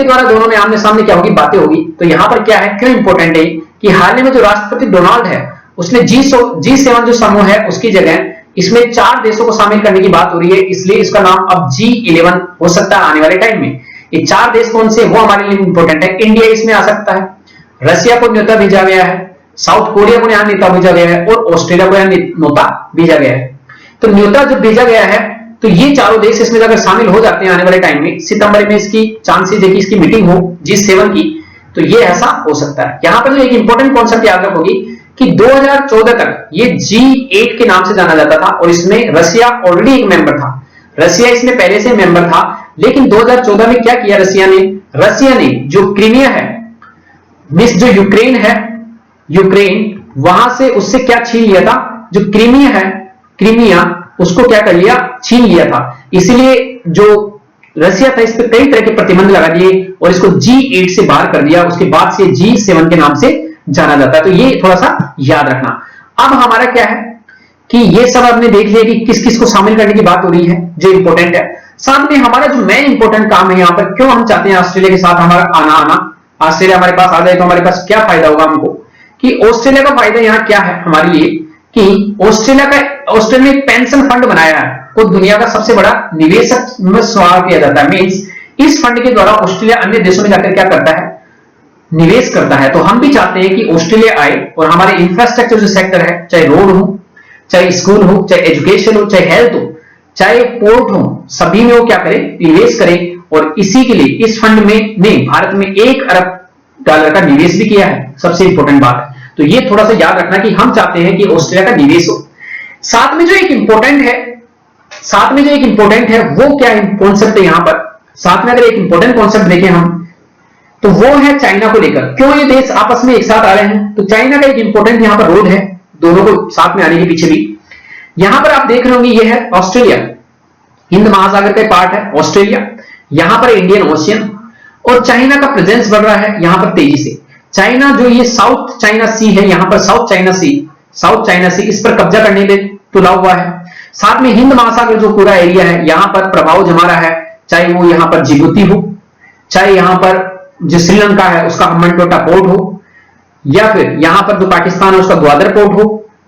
द्वारा दोनों में आमने सामने क्या होगी, बातें होगी। तो यहां पर क्या है, क्यों इंपॉर्टेंट है कि हाल ही में जो राष्ट्रपति डोनाल्ड है उसने G7 जो समूह है उसकी जगह इसमें 4 देशों को शामिल करने की बात हो रही है, इसलिए इसका नाम अब G11 हो सकता है आने वाले टाइम में। ये 4 देश कौन से, वो हमारे लिए इंपॉर्टेंट है। इंडिया इसमें आ सकता है, रशिया को न्योता भेजा गया है, साउथ कोरिया को यहां न्योता भेजा गया है, और ऑस्ट्रेलिया को यहां न्योता भेजा गया है। तो न्योता जब भेजा गया है तो ये चारों देश इसमें अगर शामिल हो जाते हैं आने वाले टाइम में, सितंबर में इसकी चांसेस है कि इसकी मीटिंग हो G7 की, तो ये ऐसा हो सकता है। यहां पर जो एक इंपॉर्टेंट कॉन्सेप्ट याद रखोगी कि 2014 तक ये G8 के नाम से जाना जाता था, और इसमें रशिया ऑलरेडी एक मेंबर था, रशिया इसमें पहले से मेंबर था। लेकिन 2014 में क्या किया रशिया ने जो क्रीमिया है, मिस जो यूक्रेन है, यूक्रेन वहां से उससे क्या छीन लिया था, जो क्रीमिया है, क्रीमिया उसको क्या कर लिया, छीन लिया था। इसीलिए जो रसिया था इस पर कई तरह के प्रतिबंध लगा दिए और इसको G8 से बाहर कर दिया। उसके बाद से G7 के नाम से जाना जाता है। तो ये थोड़ा सा याद रखना। अब हमारा क्या है कि ये सब आपने देख लिया कि किस किस को शामिल करने की बात हो रही है जो इंपॉर्टेंट है। साथ में हमारा जो मेन इंपॉर्टेंट काम है यहाँ पर, क्यों हम चाहते हैं ऑस्ट्रेलिया के साथ हमारा आना, ऑस्ट्रेलिया हमारे पास आ जाए तो हमारे पास क्या फायदा होगा हमको, कि ऑस्ट्रेलिया का फायदा यहाँ क्या है हमारे लिए कि ऑस्ट्रेलिया ने एक पेंशन फंड बनाया है, को दुनिया का सबसे बड़ा निवेशक में शुमार किया जाता है। मींस इस फंड के द्वारा ऑस्ट्रेलिया अन्य देशों में जाकर क्या करता है, निवेश करता है। तो हम भी चाहते हैं कि ऑस्ट्रेलिया आए और हमारे इंफ्रास्ट्रक्चर जो सेक्टर है, चाहे रोड हो, चाहे स्कूल हो, चाहे एजुकेशन हो, चाहे हेल्थ हो, चाहे पोर्ट हो, सभी में वो क्या करे, निवेश करे। और इसी के लिए इस फंड में भारत में $1 अरब का निवेश भी किया है। सबसे इंपॉर्टेंट बात है, तो ये थोड़ा सा याद रखना कि हम चाहते हैं कि ऑस्ट्रेलिया का निवेश हो। साथ में जो एक इंपॉर्टेंट है वो क्या कॉन्सेप्ट है यहाँ पर, साथ में अगर एक इंपॉर्टेंट कॉन्सेप्ट देखें हम, तो वो है चाइना को लेकर। क्यों ये देश आपस में एक साथ आ रहे हैं, तो चाइना का एक इंपॉर्टेंट यहाँ पर रोल है दोनों को साथ में आने के पीछे भी। यहां पर आप देख रहे होंगे ये है ऑस्ट्रेलिया, हिंद महासागर का पार्ट है ऑस्ट्रेलिया, यहां पर इंडियन ओशियन, और चाइना का प्रेजेंस बढ़ रहा है यहां पर तेजी से। चाइना जो ये साउथ चाइना सी है, यहां पर साउथ चाइना सी इस पर कब्जा करने में तुला हुआ है। साथ में हिंद महासागर जो पूरा एरिया है यहां पर प्रभाव जमा रहा है, चाहे वो यहां पर जिबूती हो, चाहे यहां पर जो श्रीलंका है उसका हम्बनटोटा पोर्ट हो, या फिर यहां पर जो पाकिस्तान है उसका ग्वादर पोर्ट हो,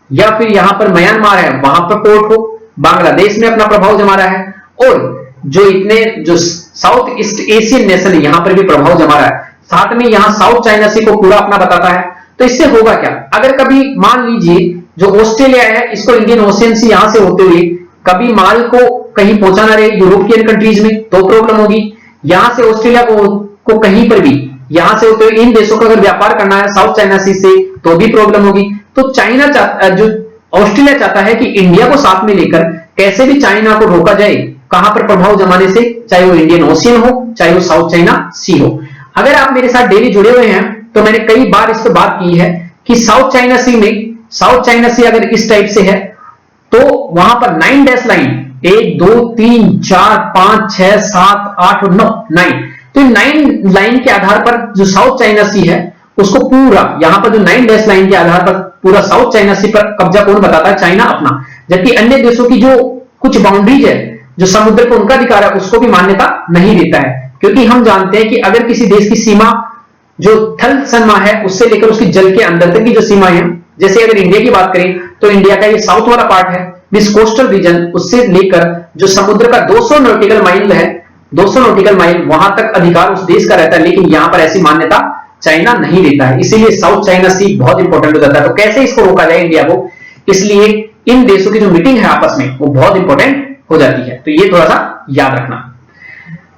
या फिर यहां पर म्यांमार है वहां पर पोर्ट हो, बांग्लादेश में अपना प्रभाव जमा रहा है, और जो साउथ ईस्ट एशियन नेशन है यहां पर भी प्रभाव जमा रहा है। साथ में यहां साउथ चाइना सी को पूरा अपना बताता है। तो इससे होगा क्या, अगर कभी मान लीजिए जो ऑस्ट्रेलिया है इसको इंडियन ओशियन सी यहां से होते हुए कभी माल को कहीं पहुंचाना रहे यूरोपियन कंट्रीज में तो प्रॉब्लम होगी। यहां से ऑस्ट्रेलिया को कहीं पर भी यहां से होते हुए इन देशों का अगर व्यापार करना है साउथ चाइना सी से तो भी प्रॉब्लम होगी। तो जो ऑस्ट्रेलिया चाहता है कि इंडिया को साथ में लेकर कैसे भी चाइना को रोका जाए, कहां पर प्रभाव जमाने से, चाहे वो इंडियन ओशियन हो चाहे वो साउथ चाइना सी हो। अगर आप मेरे साथ डेली जुड़े हुए हैं तो मैंने कई बार इस पर बात की है कि साउथ चाइना सी अगर इस टाइप से है तो वहां पर 9 डैश लाइन 1 2 3 4 5 6 7 8 और 9 तो 9 लाइन के आधार पर जो साउथ चाइना सी है उसको पूरा यहां पर जो 9 डैश लाइन के आधार पर पूरा साउथ चाइना सी पर कब्जा कौन बताता है, चाइना अपना। जबकि अन्य देशों की जो कुछ बाउंड्रीज है जो समुद्र पर उनका अधिकार है उसको भी मान्यता नहीं देता है, क्योंकि हम जानते हैं कि अगर किसी देश की सीमा जो थल सीमा है उससे लेकर उसकी जल के अंदर तक की जो सीमा है, जैसे अगर इंडिया की बात करें तो इंडिया का ये साउथ वाला पार्ट है मिस कोस्टल रीजन, उससे लेकर जो समुद्र का 200 नॉटिकल माइल है 200 नॉटिकल माइल वहां तक अधिकार उस देश का रहता है। लेकिन यहां पर ऐसी मान्यता चाइना नहीं देता है, इसीलिए साउथ चाइना सी बहुत इंपॉर्टेंट हो जाता है। तो कैसे इसको रोका जाए इंडिया को, इसलिए इन देशों की जो मीटिंग है आपस में वो बहुत इंपॉर्टेंट हो जाती है। तो ये थोड़ा सा याद रखना।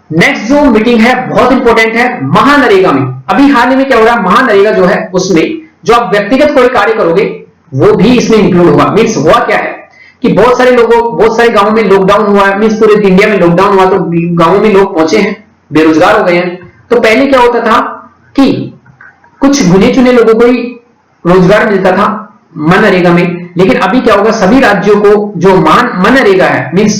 नेक्स्ट जो मीटिंग है बहुत इंपॉर्टेंट है महानरेगा में। अभी हाल में क्या हो रहा है, महानरेगा जो है उसमें जो आप व्यक्तिगत कोई कार्य करोगे वो भी इसमें इंक्लूड होगा। मींस हुआ क्या है कि बहुत सारे गांवों में लॉकडाउन हुआ है, मींस पूरे इंडिया में लॉकडाउन हुआ तो गांवों में लोग पहुंचे हैं, बेरोजगार हो गए हैं। तो पहले क्या होता था कि कुछ गिने चुने लोगों को ही रोजगार मिलता था मनरेगा में, लेकिन अभी क्या होगा सभी राज्यों को जो मनरेगा है मींस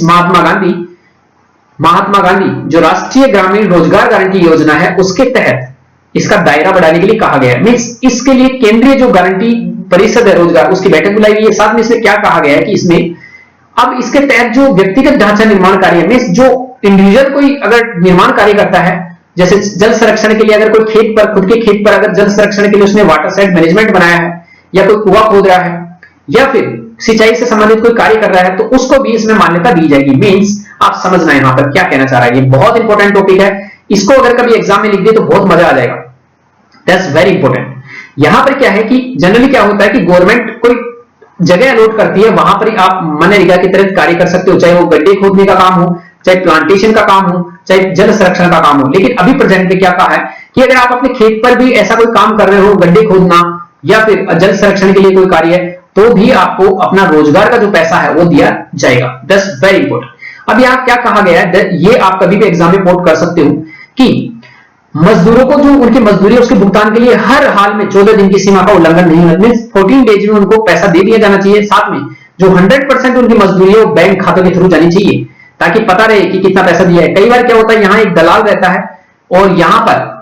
महात्मा गांधी जो राष्ट्रीय ग्रामीण रोजगार गारंटी योजना है उसके तहत इसका दायरा बढ़ाने के लिए कहा गया है। मींस इसके लिए केंद्रीय जो गारंटी परिषद है रोजगार उसकी बैठक बुलाई गई है। साथ में इसमें क्या कहा गया है कि इसमें अब इसके तहत जो व्यक्तिगत ढांचा निर्माण कार्य मींस जो इंडिविजुअल कोई अगर निर्माण कार्य करता है, जैसे जल संरक्षण के लिए अगर कोई खेत पर खुद के खेत पर अगर जल संरक्षण के लिए उसने वाटर साइड मैनेजमेंट बनाया है या कोई कुआं खोद रहा है या फिर सिंचाई से संबंधित कोई कार्य कर रहा है तो उसको भी इसमें मान्यता दी जाएगी। मींस आप समझना है यहां पर क्या कहना चाह रहा है, ये बहुत इंपॉर्टेंट टॉपिक है। इसको अगर कभी एग्जाम में लिख दे तो बहुत मजा आ जाएगा, दैट्स वेरी इंपॉर्टेंट। यहां पर क्या है कि जनरली क्या होता है कि गवर्नमेंट कोई जगह अलॉट करती है, वहां पर आप मनरेगा की तरह कार्य कर सकते हो, चाहे वो गड्ढे खोदने का काम हो, चाहे प्लांटेशन का काम हो, चाहे जल संरक्षण का काम हो। लेकिन अभी प्रेजेंट में क्या कहा है कि अगर आप अपने खेत पर भी ऐसा कोई काम कर रहे हो, गड्ढे खोदना या फिर जल संरक्षण के लिए कोई कार्य है, तो भी आपको अपना रोजगार का जो पैसा है वो दिया जाएगा। That's very important. अब यहां क्या कहा गया है, ये आप कभी भी एग्जाम में कोट कर सकते हो कि मजदूरों को जो उनकी मजदूरी है उसके भुगतान के लिए हर हाल में 14 दिन की सीमा का उल्लंघन नहीं होना, 14 डेज में उनको पैसा दे दिया जाना चाहिए। साथ में जो 100% उनकी मजदूरी है वो बैंक खातों के थ्रू जानी चाहिए, ताकि पता रहे कि कितना पैसा दिया है। कई बार क्या होता है, यहाँ एक दलाल रहता है और यहाँ पर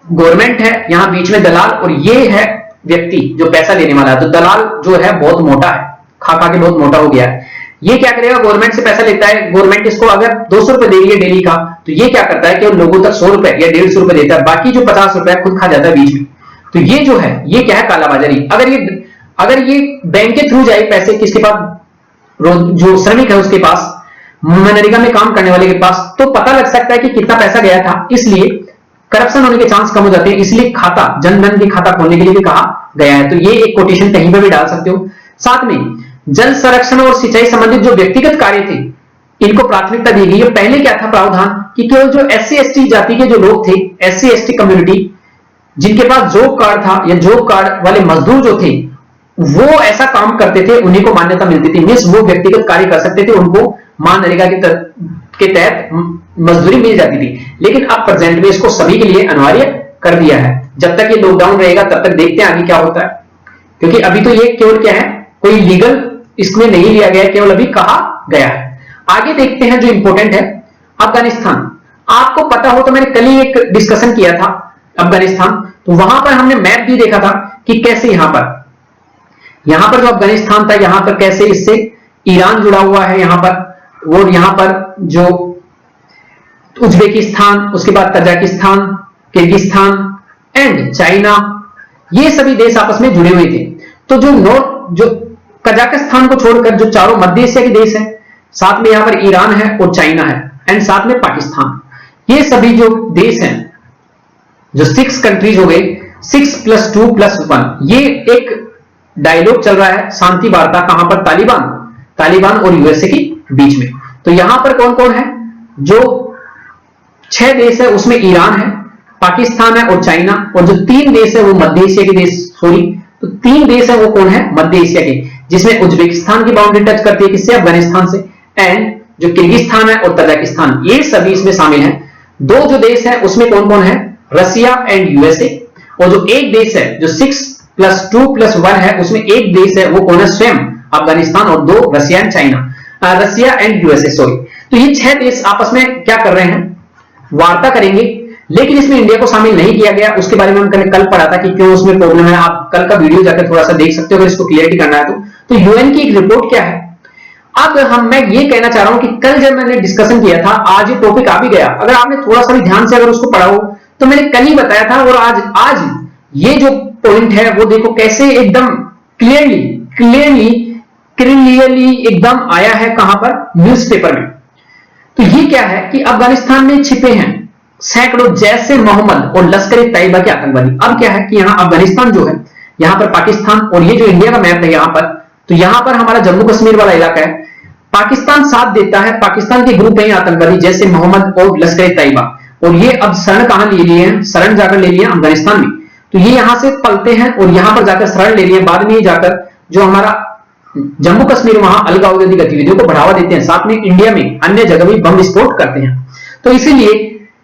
गवर्नमेंट है, यहाँ बीच में दलाल, और ये है व्यक्ति जो पैसा लेने वाला है। तो दलाल जो है बहुत मोटा है, खा के बहुत मोटा हो गया है। ये क्या करेगा, गवर्नमेंट से पैसा लेता है, गवर्नमेंट इसको अगर 200 रुपए दे रही है डेली का, तो ये क्या करता है कि वो लोगों तक 100 रुपए या 150 रुपए देता है, बाकी जो 50 रुपए खुद खा जाता है बीच में। तो ये जो है ये क्या है, कालाबाजारी। अगर ये बैंक के थ्रू जाए पैसे किसके पास, जो श्रमिक है उसके पास, मनरेगा में काम करने वाले के पास, तो पता लग सकता है कि कितना पैसा गया था, इसलिए करप्शन होने के चांस कम हो जाते हैं। इसलिए खाता, जनधन की खाता खोलने के लिए भी कहा गया है। तो ये एक कोटेशन कहीं पर भी डाल सकते हो। साथ में जल संरक्षण और सिंचाई संबंधित जो व्यक्तिगत कार्य थे, इनको प्राथमिकता दी गई है। पहले क्या था प्रावधान कि केवल जो SC/ST जाति के जो लोग थे, SC/ST कम्युनिटी, जिनके पास जॉब कार्ड था या जॉब कार्ड वाले मजदूर जो थे वो ऐसा काम करते थे, उन्हीं को मान्यता मिलती थी। मींस वो व्यक्तिगत कार्य कर सकते थे, उनको मनरेगा के तहत मजदूरी मिल जाती थी। लेकिन अब प्रेजेंट में इसको सभी के लिए अनिवार्य कर दिया है। जब तक ये लॉकडाउन रहेगा तब तक देखते हैं आगे क्या होता है, क्योंकि अभी तो ये केवल क्या है, कोई लीगल इसमें नहीं लिया गया है, केवल अभी कहा गया है। आगे देखते हैं जो इंपॉर्टेंट है, अफगानिस्तान। आपको पता हो तो मैंने कल ही एक डिस्कशन किया था अफगानिस्तान, तो वहां पर हमने मैप भी देखा था कि कैसे यहां पर जो अफगानिस्तान था, यहां पर कैसे इससे ईरान जुड़ा हुआ है यहां पर, और यहां पर जो उज्बेकिस्तान, उसके बाद तजाकिस्तान, किर्गिस्तान एंड चाइना, ये सभी देश आपस में जुड़े हुए थे। तो जो कजाकिस्तान को छोड़कर जो चारों मध्य एशिया के देश हैं, साथ में यहां पर ईरान है और चाइना है एंड साथ में पाकिस्तान, ये सभी जो देश हैं, जो 6 कंट्रीज हो गए, 6+2+1, ये एक डायलॉग चल रहा है, शांति वार्ता, कहां पर, तालिबान और यूएसए के बीच में। तो यहां पर कौन कौन है, जो 6 देश है उसमें ईरान है, पाकिस्तान है और चाइना, और जो 3 देश है वो मध्य एशिया के देश, तो 3 देश है वो कौन है, मध्य एशिया के, जिसमें उज्बेकिस्तान की बाउंड्री टच करती है किससे, अफगानिस्तान से, एंड जो किर्गिस्तान है और तजाकिस्तान, ये सभी इसमें शामिल हैं। 2 जो देश है उसमें कौन कौन है, रसिया एंड यूएसए, और जो एक देश है जो 6+2+1 है उसमें एक देश है वो कौन है, स्वयं अफगानिस्तान, और 2 रसिया एंड यूएसए, सॉरी। तो ये 6 देश आपस में क्या कर रहे हैं, वार्ता करेंगे, लेकिन इसमें इंडिया को शामिल नहीं किया गया। उसके बारे में हमने कल पढ़ा था कि क्यों उसमें प्रॉब्लम है, आप कल का वीडियो जाकर थोड़ा सा देख सकते हो अगर इसको क्लियरिटी करना है तो यूएन की एक रिपोर्ट क्या है। अब मैं ये कहना चाह रहा हूं कि कल जब मैंने डिस्कशन किया था, आज ये टॉपिक आ भी गया, अगर आपने थोड़ा सा भी ध्यान से अगर उसको पढ़ा हो तो मैंने कल ही बताया था, और आज ये जो पॉइंट है वो देखो कैसे एकदम क्लियरली एकदम आया है, कहां पर, न्यूज़पेपर में। तो ये क्या है कि अफगानिस्तान में छिपे हैं सैकड़ों जैसे मोहम्मद और लश्कर-ए-तैयबा के आतंकवादी। अब क्या है कि यहाँ अफगानिस्तान जो है, यहाँ पर पाकिस्तान, और ये जो इंडिया का मैप है यहाँ पर, तो यहाँ पर हमारा जम्मू कश्मीर वाला इलाका है, पाकिस्तान साथ देता है, पाकिस्तान के ग्रुप है आतंकवादी जैसे मोहम्मद और लश्कर-ए-तैयबा, और ये अब शरण कहां ले लिए हैं, शरण जाकर ले लिए अफगानिस्तान में। तो ये यहां से पलते हैं और यहां पर जाकर शरण ले लिए, बाद में जाकर जो हमारा जम्मू कश्मीर, वहां अलगाववादी गतिविधियों को बढ़ावा देते हैं, साथ में इंडिया में अन्य जगह भी बम विस्फोट करते हैं। तो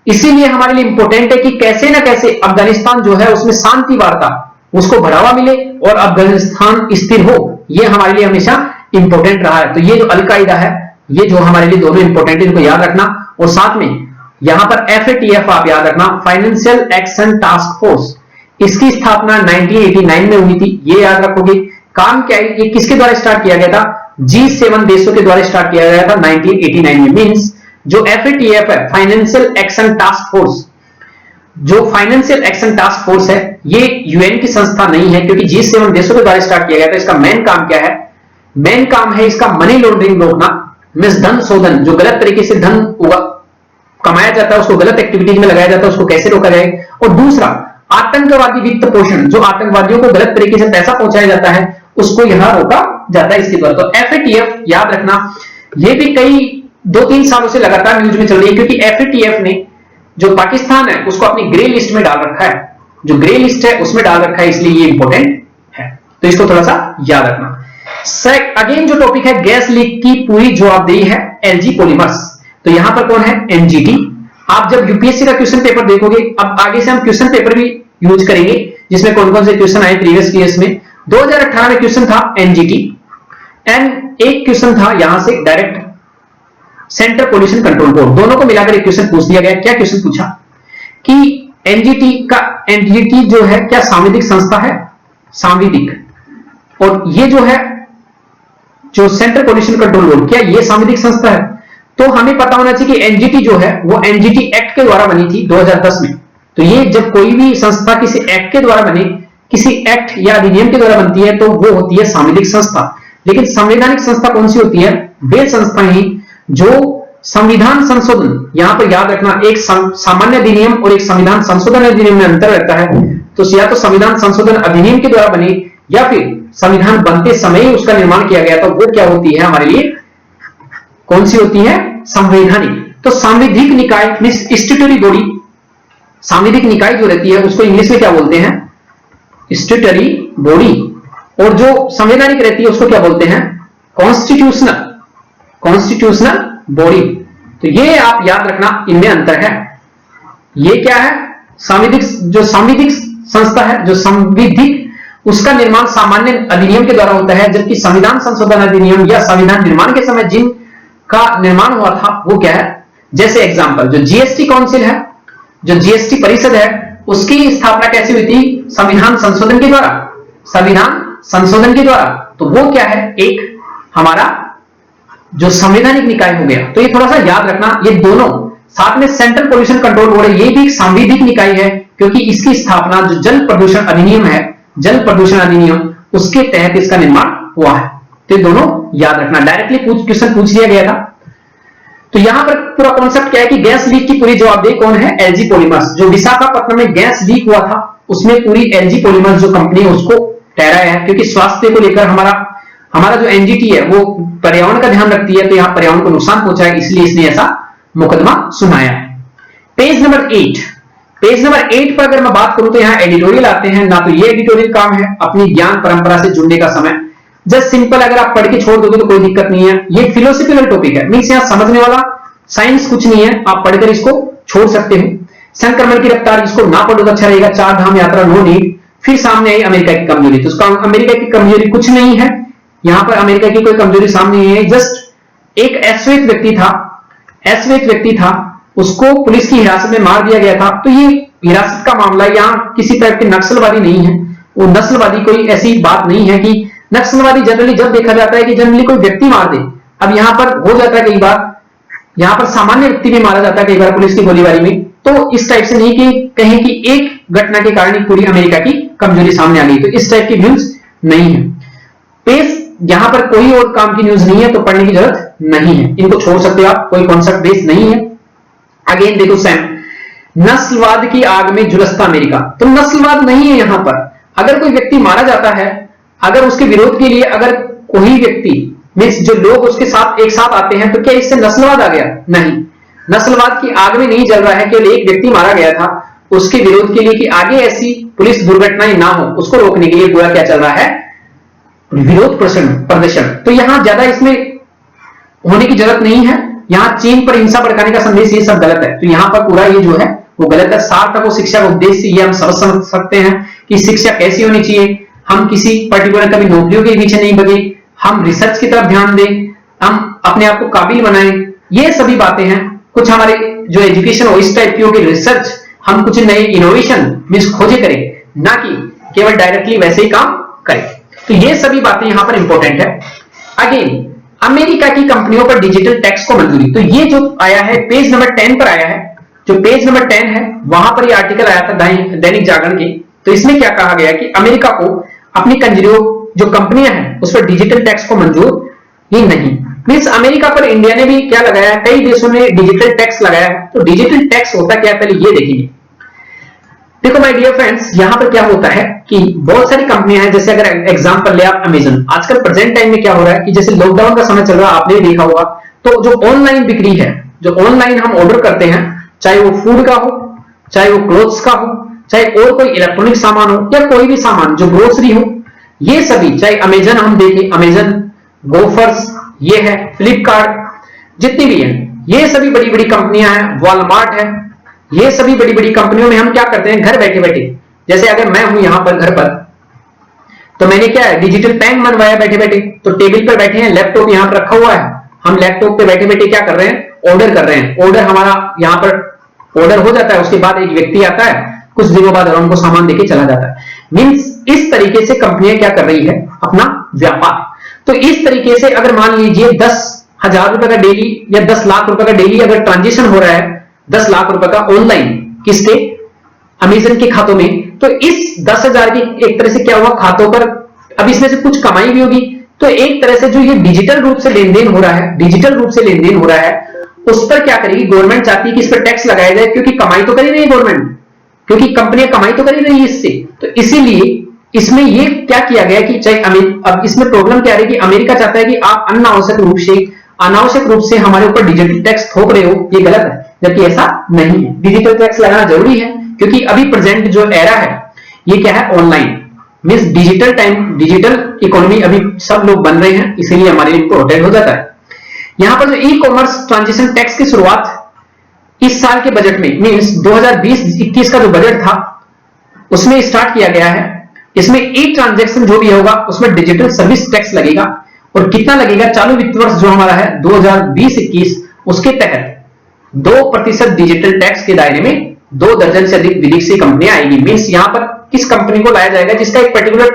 इसीलिए हमारे लिए इंपॉर्टेंट है कि कैसे ना कैसे अफगानिस्तान जो है उसमें शांति वार्ता, उसको बढ़ावा मिले और अफगानिस्तान स्थिर हो, ये हमारे लिए हमेशा इंपॉर्टेंट रहा है। तो ये जो अलकायदा है, ये जो हमारे लिए दोनों इंपॉर्टेंट है, इनको याद रखना। और साथ में यहां पर FATF आप याद रखना, फाइनेंशियल एक्शन टास्क फोर्स, इसकी स्थापना 1989 में हुई थी, ये याद रखोगे। काम क्या है, ये किसके द्वारा स्टार्ट किया गया था, G7 देशों के द्वारा स्टार्ट किया गया था 1989 में। मींस जो FATF है, फाइनेंशियल एक्शन टास्क फोर्स, जो फाइनेंशियल एक्शन टास्क फोर्स है, ये यूएन की संस्था नहीं है, क्योंकि G7 देशों के द्वारा स्टार्ट किया गया था। इसका मेन काम क्या है, मेन काम है इसका मनी लॉन्ड्रिंग रोकना, मींस धन शोधन, जो गलत तरीके से धन कमाया जाता है, उसको गलत एक्टिविटीज में लगाया जाता है, उसको कैसे रोका जाए। और दूसरा, आतंकवादी वित्त पोषण, जो आतंकवादियों को गलत तरीके से पैसा पहुंचाया जाता है, उसको यहां रोका जाता है इसके द्वारा। तो FATF याद रखना, ये भी कई 2-3 सालों से लगातार न्यूज में चल रही है, क्योंकि FATF ने जो पाकिस्तान है उसको अपनी ग्रे लिस्ट में डाल रखा है, जो ग्रे लिस्ट है उसमें डाल रखा है, इसलिए ये इंपॉर्टेंट है, तो इसको थोड़ा सा याद रखना। अगेन जो टॉपिक है, गैस लीक की पूरी जवाबदेही है LG पॉलीमर्स, तो यहां पर कौन है, NGT। आप जब यूपीएससी का क्वेश्चन पेपर देखोगे, अब आगे से हम क्वेश्चन पेपर भी यूज करेंगे, जिसमें कौन कौन से क्वेश्चन आए प्रीवियस ईयर्स में। 2018 में क्वेश्चन था NGT, एंड एक क्वेश्चन था यहां से direct central pollution control board, दोनों को मिलाकर एक क्वेश्चन पूछ दिया गया। क्या क्वेश्चन पूछा कि एनजीटी जो है क्या सांविधिक संस्था है? सांविधिक। और ये जो है जो सेंट्रल पोल्यूशन कंट्रोल बोर्ड, क्या ये सांविधिक संस्था है? तो हमें पता होना चाहिए कि एनजीटी जो है वो एनजीटी एक्ट के द्वारा बनी थी 2010 में। तो ये जब कोई भी संस्था किसी एक्ट के द्वारा बने, किसी एक्ट या अधिनियम के द्वारा बनती है, तो वो होती है सांविधिक संस्था। लेकिन संवैधानिक संस्था कौन सी होती है? वे संस्थाएं जो संविधान संशोधन, यहां पर याद रखना एक सामान्य अधिनियम और एक संविधान संशोधन अधिनियम में अंतर रहता है। तो या तो संविधान संशोधन अधिनियम के द्वारा बने या फिर संविधान बनते समय ही उसका निर्माण किया गया, तो वो क्या होती है हमारे लिए? कौन सी होती है? संवैधानिक। तो सांविधिक निकाय मींस स्टैट्यूटरी बॉडी, सांविधिक निकाय जो रहती है उसको इंग्लिश में क्या बोलते हैं? Statutory body. और जो संवैधानिक रहती है उसको क्या बोलते हैं? Constitutional body. तो ये आप याद रखना, इनमें अंतर है। ये क्या है? सांविधिक संस्था है, जो संविधिक उसका निर्माण सामान्य अधिनियम के द्वारा होता है, जबकि संविधान संशोधन अधिनियम या संविधान निर्माण के समय जिनका निर्माण हुआ था वो क्या है? जैसे एग्जांपल जो जीएसटी काउंसिल है, जो जीएसटी परिषद है, उसकी स्थापना कैसे हुई थी? संविधान संशोधन के द्वारा। संविधान संशोधन के द्वारा। तो वो क्या है? एक हमारा जो संवैधानिक निकाय हो गया। तो ये थोड़ा सा याद रखना, ये दोनों साथ में सेंट्रल पोल्यूशन कंट्रोल बोर्ड है, ये भी एक सांविधिक निकाय है, क्योंकि इसकी स्थापना जो जल प्रदूषण अधिनियम है, जल प्रदूषण अधिनियम, उसके तहत इसका निर्माण हुआ है। तो ये दोनों याद रखना। डायरेक्टली क्वेश्चन पूछ लिया गया था। तो यहां पर पूरा कॉन्सेप्ट क्या है कि गैस लीक की पूरी जवाबदेही कौन है? LG polymers. जो विशाखापट्टनम में गैस लीक हुआ था उसमें पूरी एलजी पॉलीमर्स जो कंपनी है उसको ठहराया है, क्योंकि स्वास्थ्य को लेकर हमारा जो एनजीटी है वो पर्यावरण का ध्यान रखती है, तो यहां पर्यावरण को नुकसान पहुंचा है, इसलिए इसने ऐसा मुकदमा सुनाया है। पेज नंबर 8 पर अगर मैं बात करूं तो यहां एडिटोरियल आते हैं ना। तो ये एडिटोरियल काम है अपनी ज्ञान परंपरा से जुड़ने का समय। जस्ट सिंपल, अगर आप पढ़ के छोड़ दोगे तो कोई दिक्कत नहीं है। ये फिलोसफिकल टॉपिक है, मींस यहां समझने वाला साइंस कुछ नहीं है, आप पढ़कर इसको छोड़ सकते हो। संक्रमण की रफ्तार, जिसको ना पढ़ो तो अच्छा रहेगा। 4 धाम यात्रा, नो नीड। फिर सामने आई अमेरिका की कमजोरी। तो उसका अमेरिका की कमजोरी कुछ नहीं है, यहां पर अमेरिका की कोई कमजोरी सामने नहीं है। जस्ट एक अश्वेत व्यक्ति था, उसको पुलिस की हिरासत में मार दिया गया था। तो ये हिरासत का मामला यहां किसी तरह के नक्सलवादी नहीं है। वो नस्लवादी कोई ऐसी बात नहीं है कि नक्सलवादी जनरली जब देखा जाता है कि जनरली कोई व्यक्ति मार दे। अब यहां पर हो जाता है कई बार, यहां पर सामान्य व्यक्ति भी मारा जाता है कई बार पुलिस की गोलीबारी में। तो इस टाइप से नहीं कि कहें कि एक घटना के कारण पूरी अमेरिका की कमजोरी सामने आ गई, तो इस टाइप की न्यूज नहीं है। पेज यहां पर कोई और काम की न्यूज नहीं है, तो पढ़ने की जरूरत नहीं है, इनको छोड़ सकते हो आप, कोई कॉन्सेप्ट बेस नहीं है। अगेन देखो सैम, नस्लवाद की आग में झुलसता अमेरिका। तो नस्लवाद नहीं है यहां पर। अगर कोई व्यक्ति मारा जाता है, अगर उसके विरोध के लिए अगर कोई व्यक्ति मींस जो लोग उसके साथ एक साथ आते हैं, तो क्या इससे नस्लवाद आ गया? नहीं, नस्लवाद की आग में नहीं जल रहा है। केवल एक व्यक्ति मारा गया था, उसके विरोध के लिए कि आगे ऐसी पुलिस दुर्घटनाएं ना हो, उसको रोकने के लिए पूरा क्या चल रहा है? विरोध प्रदर्शन। तो यहां ज्यादा इसमें होने की जरूरत नहीं है। यहां चीन पर हिंसा भड़काने का संदेश, ये सब गलत है। तो यहां पर पूरा ये जो है वो गलत है। सार्थक वो शिक्षा का उद्देश्य ये हम समझ सकते हैं कि शिक्षा कैसी होनी चाहिए। हम किसी पर्टिकुलर कभी नौकरियों के पीछे नहीं भागे, हम रिसर्च की तरफ ध्यान दें, हम अपने आप को काबिल बनाएं। ये सभी बातें हैं। कुछ हमारे जो एजुकेशन हो इस टाइप की हो कि रिसर्च, हम कुछ नए इनोवेशन मींस खोजे करें, ना कि केवल डायरेक्टली वैसे ही काम करें। तो ये सभी बातें यहां पर इंपॉर्टेंट है। अगेन, अमेरिका की कंपनियों पर डिजिटल टैक्स को मंजूरी। तो ये जो आया है पेज नंबर 10 पर आया है। जो पेज नंबर 10 है वहां पर ये आर्टिकल आया था दैनिक जागरण के। तो इसमें क्या कहा गया कि अमेरिका को अपनी जो कंपनियां हैं उस पर डिजिटल टैक्स को मंजूर ही नहीं। मींस अमेरिका पर इंडिया ने भी क्या लगाया, कई देशों ने डिजिटल टैक्स लगाया है। तो डिजिटल टैक्स होता क्या है, पहले ये देखेंगे। देखो माय डियर फ्रेंड्स, यहां पर क्या होता है कि बहुत सारी कंपनियां हैं, जैसे अगर एग्जांपल ले आप अमेजन। आजकल प्रेजेंट टाइम में क्या हो रहा है कि जैसे लॉकडाउन का समय चल रहा है, आपने देखा होगा, तो जो ऑनलाइन बिक्री है, जो ऑनलाइन हम ऑर्डर करते हैं, चाहे वो फूड का हो, चाहे वो क्लोथ्स का हो, चाहे और कोई इलेक्ट्रॉनिक सामान हो या कोई भी सामान जो ग्रोसरी हो, ये सभी चाहे अमेजन हम देखें, अमेजन, गोफर्स, ये है फ्लिपकार्ट, जितनी भी है, ये सभी बड़ी बड़ी कंपनियां हैं, वॉलमार्ट है, ये सभी बड़ी बड़ी कंपनियों में हम क्या करते हैं, घर बैठे बैठे, जैसे अगर मैं हूं यहां पर घर पर, तो मैंने क्या है, डिजिटल पेन बनवाया बैठे बैठे। तो टेबल पर बैठे हैं, लैपटॉप यहाँ पर रखा हुआ है, हम लैपटॉप पे बैठे बैठे क्या कर रहे हैं, ऑर्डर कर रहे हैं। ऑर्डर हमारा यहाँ पर ऑर्डर हो जाता है, उसके बाद एक व्यक्ति आता है, कुछ दिनों बाद और हमको सामान देके चला जाता है। मींस इस तरीके से कंपनियां क्या कर रही है, अपना व्यापार। तो इस तरीके से अगर मान लीजिए 10,000 रुपए का डेली या 10 लाख रुपए का डेली अगर ट्रांजेक्शन हो रहा है, 10 लाख रुपए का ऑनलाइन, किसके, अमेजन के खातों में, तो इस 10,000 की एक तरह से क्या हुआ, खातों पर अब इसमें से कुछ कमाई भी होगी। तो एक तरह से जो ये डिजिटल रूप से लेन देन हो रहा है, डिजिटल रूप से लेन देन हो रहा है, उस पर क्या करेगी गवर्नमेंट, चाहती है कि इस पर टैक्स लगाया जाए, क्योंकि कमाई तो कर ही रही है गवर्नमेंट, क्योंकि कंपनियां कमाई तो कर ही रही है इससे। तो इसीलिए इसमें ये क्या किया गया कि चाहे अब इसमें प्रॉब्लम क्या आ रही है कि अमेरिका चाहता है कि आप अनावश्यक रूप से हमारे ऊपर डिजिटल टैक्स थोप रहे हो, ये गलत है, जबकि ऐसा नहीं है। डिजिटल टैक्स लगाना जरूरी है, क्योंकि अभी प्रेजेंट जो एरा है ये क्या है, online, means digital time, digital economy अभी सब लोग बन रहे हैं, इसीलिए हमारे लिए प्रोटेक्ट हो जाता है। यहां पर जो ई कॉमर्स ट्रांजेक्शन टैक्स की शुरुआत इस साल के बजट में, मींस 2020-21 का जो बजट था उसमें स्टार्ट किया गया है। इसमें ई ट्रांजेक्शन जो भी होगा उसमें डिजिटल सर्विस टैक्स लगेगा, और कितना लगेगा, चालू वित्त वर्ष जो हमारा है 2020-21 उसके तहत 2% डिजिटल टैक्स के दायरे में 2 दर्जन से अधिक विदेशी कंपनियां आएगी। मींस यहां पर किस कंपनी को लाया जाएगा, जिसका एक पर्टिकुलर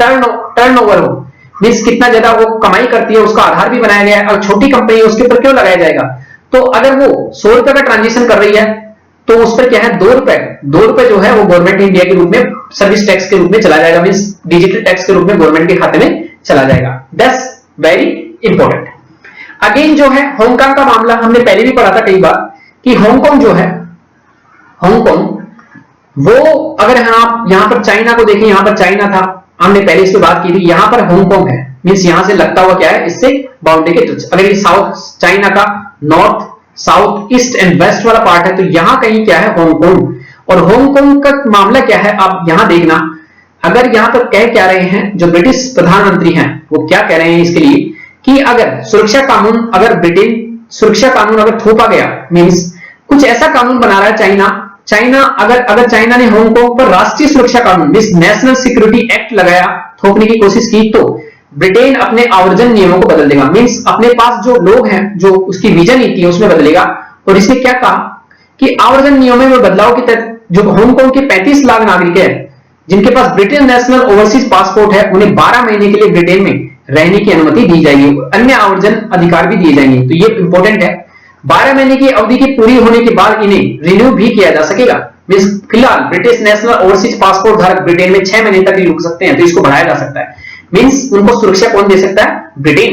टर्नओवर हो, मींस कितना ज्यादा वो कमाई करती है उसका आधार भी बनाया गया है। और छोटी कंपनी है उसके ऊपर क्यों लगाया जाएगा, तो अगर वो 100 रुपए का ट्रांजेक्शन कर रही है तो उस पर क्या है, 2 रुपए जो है वो गवर्नमेंट इंडिया के रूप में सर्विस टैक्स के रूप में चला जाएगा, मींस डिजिटल टैक्स के रूप में गवर्नमेंट के खाते में चला जाएगा। That's very important. अगेन जो है हांगकांग का मामला हमने पहले भी पढ़ा था कई बार कि हांगकांग जो है, हांगकांग वो अगर आप यहां पर चाइना को देखें, यहां पर चाइना था, हमने पहले इसकी बात की थी, यहां पर हांगकांग है, मींस यहां से लगता हुआ क्या है, इससे बाउंड्री के टच। अगर ये साउथ चाइना का north, south, east and west वाला पार्ट है, तो यहां कहीं क्या है, हांगकांग। और हांगकांग का मामला क्या है, आप यहां देखना, अगर यहां पर कह क्या रहे हैं, जो ब्रिटिश प्रधानमंत्री हैं वो क्या कह रहे हैं इसके लिए कि अगर सुरक्षा कानून, अगर ब्रिटेन सुरक्षा कानून अगर थोपा गया, मींस कुछ ऐसा कानून बना रहा है चाइना अगर चाइना ने हांगकांग पर राष्ट्रीय सुरक्षा कानून, मींस नेशनल सिक्योरिटी एक्ट लगाया, थोपने की कोशिश की, तो ब्रिटेन अपने आवर्जन नियमों को बदल देगा, मींस अपने पास जो लोग हैं, जो उसकी वीजा नीति है उसमें बदलेगा। और इसने क्या कहा कि आवर्जन नियमों में बदलाव के तहत जो हांगकांग के 35 लाख नागरिक है जिनके पास ब्रिटेन नेशनल ओवरसीज पासपोर्ट है, उन्हें 12 महीने के लिए ब्रिटेन में रहने की अनुमति दी जाएगी, अन्य आवर्जन अधिकार भी दिए जाएंगे। तो ये इंपॉर्टेंट है, 12 महीने की अवधि की पूरी होने के बाद इन्हें रिन्यू भी किया जा सकेगा। फिलहाल ब्रिटिश नेशनल ओवरसीज पासपोर्ट धारक ब्रिटेन में 6 महीने तक ही रुक सकते हैं, तो इसको बढ़ाया जा सकता है। मींस उनको सुरक्षा कौन दे सकता है, ब्रिटेन।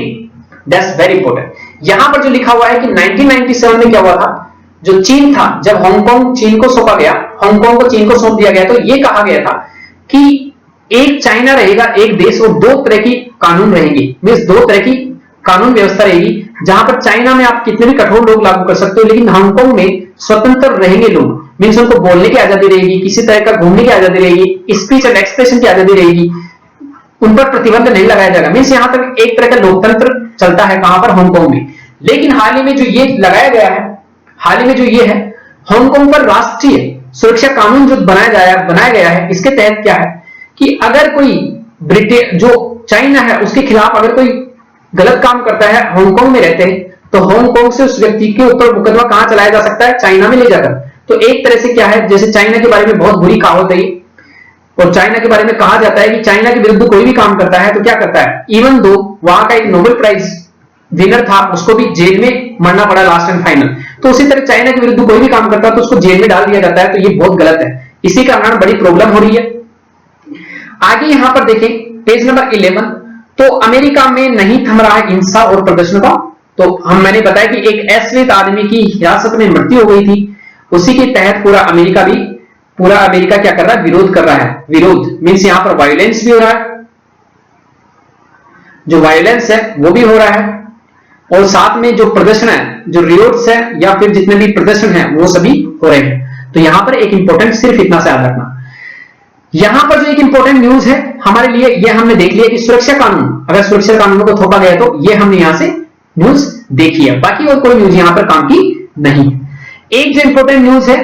That's very important. यहां पर जो लिखा हुआ है कि 1997 में क्या हुआ था, जो चीन था, जब हांगकांग चीन को सौंपा गया, हांगकांग को चीन को सौंप दिया गया, तो यह कहा गया था कि एक चाइना रहेगा, एक देश, और 2 तरह की कानून रहेंगे, मींस 2 तरह की कानून व्यवस्था रहेगी, जहां पर चाइना में आप कितने भी कठोर लोग लागू कर सकते हो, लेकिन हांगकांग में स्वतंत्र रहेंगे लोग, मींस उनको बोलने की आजादी रहेगी, किसी तरह का घूमने की आजादी रहेगी, स्पीच एंड एक्सप्रेशन की आजादी रहेगी, उन पर प्रतिबंध नहीं लगाया जाएगा। मींस यहां तक एक तरह का लोकतंत्र चलता है, कहां पर, हांगकांग में। लेकिन हाल ही में जो ये लगाया गया है, हाल ही में जो ये है, हांगकांग पर राष्ट्रीय सुरक्षा कानून जो बनाया गया है, इसके तहत क्या है कि अगर कोई ब्रिटेन, जो चाइना है, उसके खिलाफ अगर कोई गलत काम करता है, हांगकांग में रहते हैं, तो हांगकांग से उस व्यक्ति के ऊपर मुकदमा कहां चलाया जा सकता है, चाइना में ले जाकर। तो एक तरह से क्या है, जैसे चाइना के बारे में बहुत बुरी कहावत है, और चाइना के बारे में कहा जाता है कि चाइना के विरुद्ध कोई भी काम करता है तो क्या करता है, इवन दो वहां का एक नोबेल प्राइज विनर था, उसको भी जेल में मरना पड़ा लास्ट एंड फाइनल। तो उसी तरह चाइना के विरुद्ध कोई भी काम करता है तो उसको जेल में डाल दिया जाता है, तो ये बहुत गलत है, इसी के कारण बड़ी प्रॉब्लम हो रही है। आगे यहां पर देखें पेज नंबर 11, तो अमेरिका में नहीं थम रहा है हिंसा और प्रदर्शन का। तो मैंने बताया कि एक अश्वेत आदमी की हिरासत में मृत्यु हो गई थी, उसी के तहत पूरा अमेरिका क्या कर रहा है, विरोध कर रहा है। विरोध मींस यहां पर वायलेंस भी हो रहा है, जो वायलेंस है वो भी हो रहा है, और साथ में जो प्रदर्शन है, जो रियोट्स है या फिर जितने भी प्रदर्शन है वो सभी हो रहे हैं। तो यहां पर एक इंपॉर्टेंट सिर्फ इतना से याद रखना, यहां पर जो एक इंपॉर्टेंट न्यूज है हमारे लिए, ये हमने देख लिया कि सुरक्षा कानून, अगर सुरक्षा कानूनों को थोपा गया तो ये हमने यहां से न्यूज देखी है, बाकी और कोई न्यूज यहां पर काम की नहीं। एक जो इंपॉर्टेंट न्यूज है